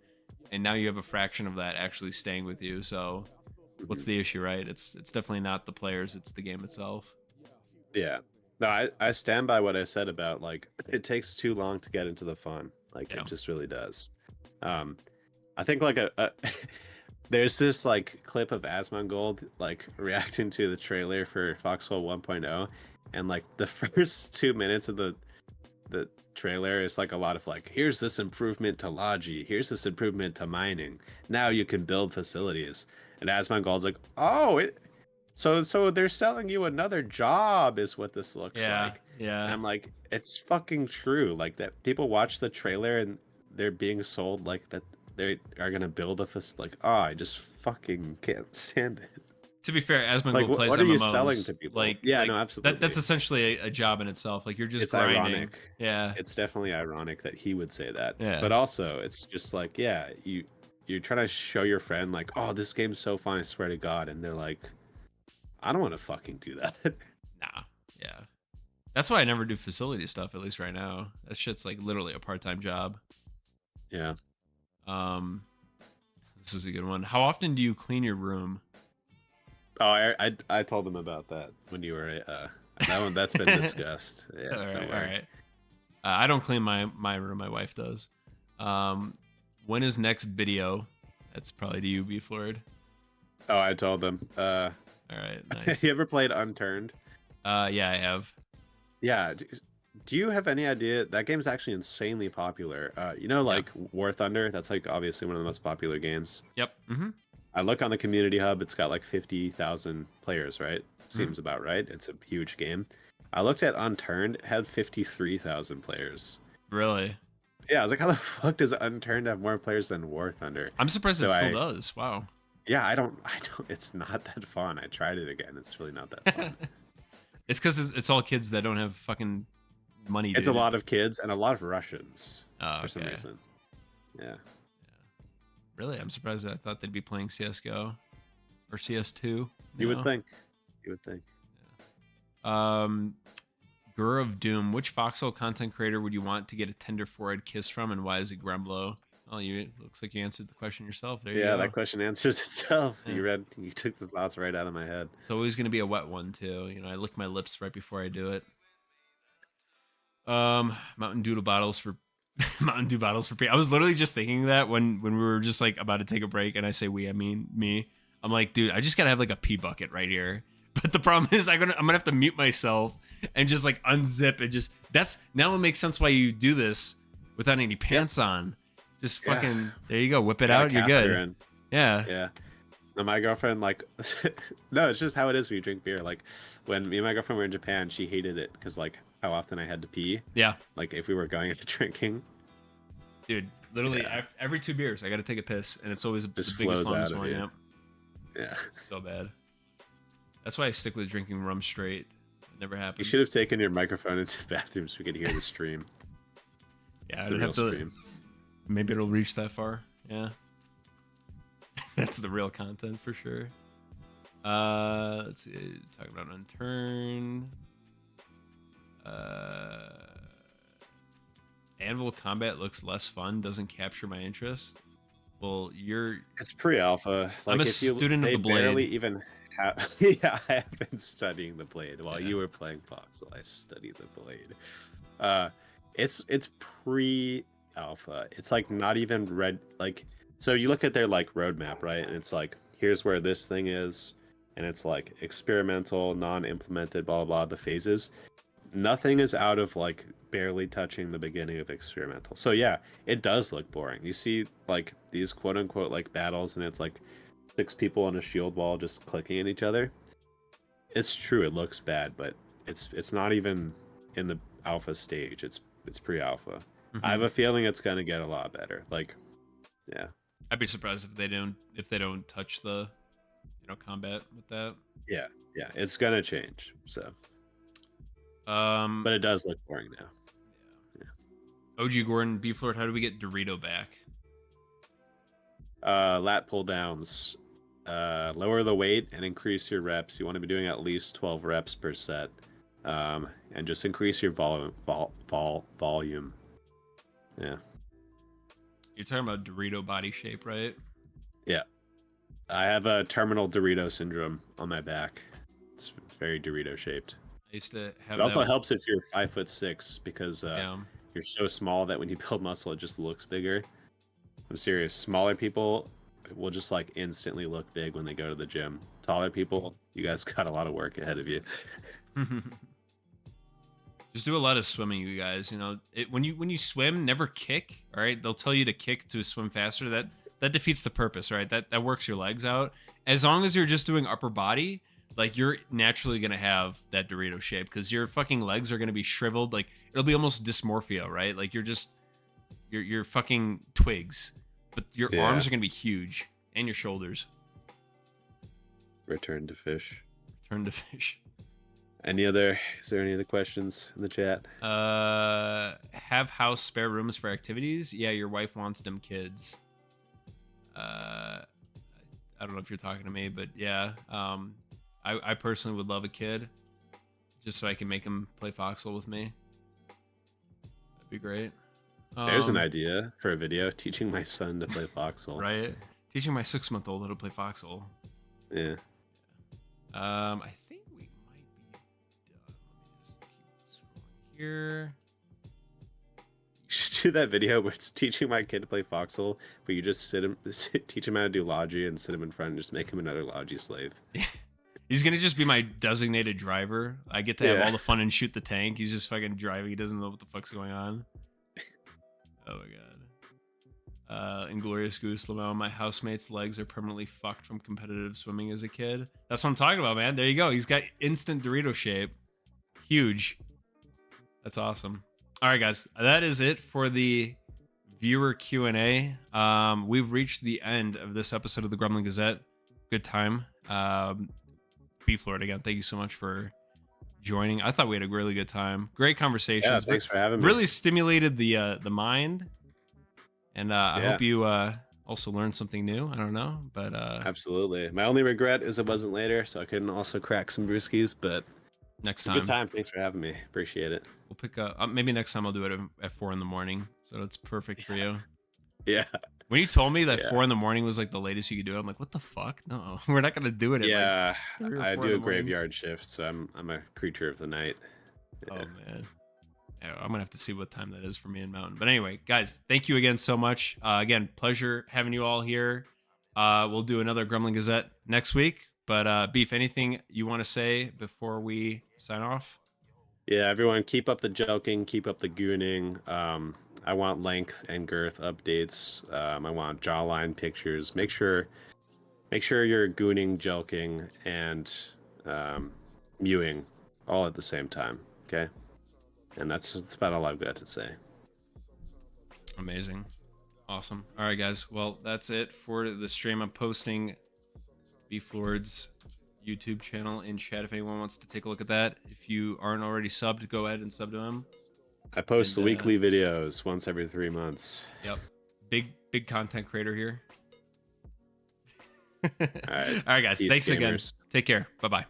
and now you have a fraction of that actually staying with you. So what's the issue, right? It's definitely not the players, it's the game itself. Yeah. No, I stand by what I said about like it takes too long to get into the fun. Like Yeah. it just really does. I think like a there's this like clip of Asmongold like reacting to the trailer for Foxhole 1.0, and like the first 2 minutes of the trailer is like a lot of like, here's this improvement to Logi, here's this improvement to mining. Now you can build facilities. And Asmongold's like, oh, so they're selling you another job is what this looks like. Yeah. And I'm like, it's fucking true. Like that people watch the trailer and they're being sold like that they are gonna build a like, oh, I just fucking can't stand it. To be fair, Asmongold Like, plays what are you MMOs. selling to people? Like, yeah, like, no, absolutely. That's essentially a job in itself. Like you're just it's grinding. ironic. Yeah. It's definitely ironic that he would say that. Yeah. But also, it's just like, yeah, you're trying to show your friend like, oh, this game's so fun, I swear to God, and they're like, I don't want to fucking do that. Nah. Yeah. That's why I never do facility stuff, at least right now. That shit's like literally a part-time job. Yeah. This is a good one. How often do you clean your room? Oh, I told them about that when you were that's been discussed. Yeah. All right. I don't clean my room. My wife does. When is next video? That's probably to you, Beeflord. Oh, I told them. All right. Nice. You ever played Unturned? Yeah, I have. Yeah. Do you have any idea? That game's actually insanely popular. You know, like War Thunder. That's like obviously one of the most popular games. Yep. Mm-hmm. I look on the community hub, it's got like 50,000 players, right? Seems about right. It's a huge game. I looked at Unturned, it had 53,000 players. Really? Yeah, I was like, how the fuck does Unturned have more players than War Thunder? I'm surprised it still does. Wow. Yeah, I don't, it's not that fun. I tried it again. It's really not that fun. It's because it's all kids that don't have fucking money. It's a lot of kids and a lot of Russians for some reason. Yeah. Really? I'm surprised. I thought they'd be playing CSGO or CS2. You would think. You would think. Um, Gur of Doom. Which Foxhole content creator would you want to get a tender forehead kiss from, and why is it Gremblo? Oh, you looks like you answered the question yourself. There you Yeah, go. that question answers itself. Yeah. You took the thoughts right out of my head. It's always gonna be a wet one too. You know, I lick my lips right before I do it. Mountain Dew bottles for Mountain Dew bottles for. I was literally just thinking that when we were just like about to take a break, and I say we, I mean me. I'm like, dude, I just gotta have like a pee bucket right here. But the problem is, I'm gonna have to mute myself and just like unzip and just. That's now it makes sense why you do this without any pants on. Just fucking there you go, whip it out, you're good. In. Yeah. Yeah. Now my girlfriend like, no, it's just how it is when you drink beer. Like when me and my girlfriend were in Japan, she hated it because like how often I had to pee. Yeah. Like if we were going into drinking. Dude, literally every 2 beers, I got to take a piss, and it's always just the biggest longest out one. Yep. Yeah. So bad. That's why I stick with drinking rum straight. It never happens. You should have taken your microphone into the bathroom so we could hear the stream. Yeah, I'd have to. Stream. Maybe it'll reach that far. Yeah. That's the real content for sure. Let's see. Talk about Unturned. Anvil combat looks less fun. Doesn't capture my interest. Well, It's pre-alpha. Like, I'm a student of the Blade. Barely even have. Yeah, I have been studying the Blade while you were playing Foxhole. I studied the Blade. It's pre-alpha. It's like not even red. Like, so you look at their like roadmap, right? And it's like, here's where this thing is, and it's like experimental, non-implemented, blah blah blah. The phases. Nothing is out of like barely touching the beginning of experimental. So yeah, it does look boring. You see like these quote unquote like battles, and it's like 6 people on a shield wall just clicking at each other. It's true, it looks bad, but it's not even in the alpha stage. It's pre-alpha. I have a feeling it's gonna get a lot better. Like, yeah. I'd be surprised if they don't touch the combat with that. Yeah, it's gonna change. So but it does look boring now. Yeah. OG Gordon, Beeflord, how do we get Dorito back? Lat pull downs. Lower the weight and increase your reps. You want to be doing at least 12 reps per set. And just increase your volume. Yeah. You're talking about Dorito body shape, right? Yeah. I have a terminal Dorito syndrome on my back. It's very Dorito shaped. I used to have. It also helps if you're 5'6" because you're so small that when you build muscle, it just looks bigger. I'm serious. Smaller people will just like instantly look big when they go to the gym. Taller people, you guys got a lot of work ahead of you. Just do a lot of swimming, you guys. You know, when you swim, never kick. All right, they'll tell you to kick to swim faster. That defeats the purpose, right? That works your legs out. As long as you're just doing upper body, like you're naturally gonna have that Dorito shape because your fucking legs are gonna be shriveled. Like it'll be almost dysmorphia, right? Like you're fucking twigs, but your arms are gonna be huge and your shoulders. Return to fish. Return to fish. Is there any other questions in the chat? Have house spare rooms for activities? Yeah, your wife wants them kids. I don't know if you're talking to me, but yeah. I personally would love a kid just so I can make him play Foxhole with me. That'd be great. There's an idea for a video, teaching my son to play Foxhole. Right? Teaching my 6-month-old how to play Foxhole. Yeah. I think we might be done. Let me just keep scrolling here. You should do that video where it's teaching my kid to play Foxhole, but you just teach him how to do Logi and sit him in front and just make him another Logi slave. He's gonna just be my designated driver. I get to have all the fun and shoot the tank. He's just fucking driving. He doesn't know what the fuck's going on. Oh my god. Inglorious Goose Lamau, my housemate's legs are permanently fucked from competitive swimming as a kid. That's what I'm talking about, man. There you go. He's got instant Dorito shape. Huge. That's awesome. All right, guys. That is it for the viewer Q&A. We've reached the end of this episode of the Gremlin Gazette. Good time. Beeflord, again, thank you so much for joining. I thought we had a really good time. Great conversations. Yeah, thanks for having me. Really stimulated the mind. And I hope you also learn something new. I don't know, but Absolutely. My only regret is it wasn't later, so I couldn't also crack some brewskis. But next it's a good time time. Thanks for having me. Appreciate it. we'll pick up. Maybe next time I'll do it at 4 in the morning, so it's perfect for you. Yeah. When you told me that Yeah. 4 in the morning was like the latest you could do it, I'm like, what the fuck? No, we're not gonna do it at like Yeah. 3 or I 4 in do the a morning. graveyard shift, so I'm a creature of the night. Yeah. Oh man. Yeah, I'm gonna have to see what time that is for me in Mountain. But anyway, guys, thank you again so much. Again, pleasure having you all here. We'll do another Gremlin Gazette next week. But Beef, anything you want to say before we sign off? Yeah, everyone keep up the joking, keep up the gooning. I want length and girth updates. I want jawline pictures. Make sure you're gooning, joking, and um, mewing all at the same time. Okay, and that's about all I've got to say. Amazing. Awesome. All right, guys. Well, that's it for the stream. I'm posting Beeflord's YouTube channel in chat if anyone wants to take a look at that. If you aren't already subbed, go ahead and sub to him. I post And, the weekly videos once every 3 months. Yep. Big content creator here. All right. All right, guys. Peace, Thanks again. gamers. Take care. Bye-bye.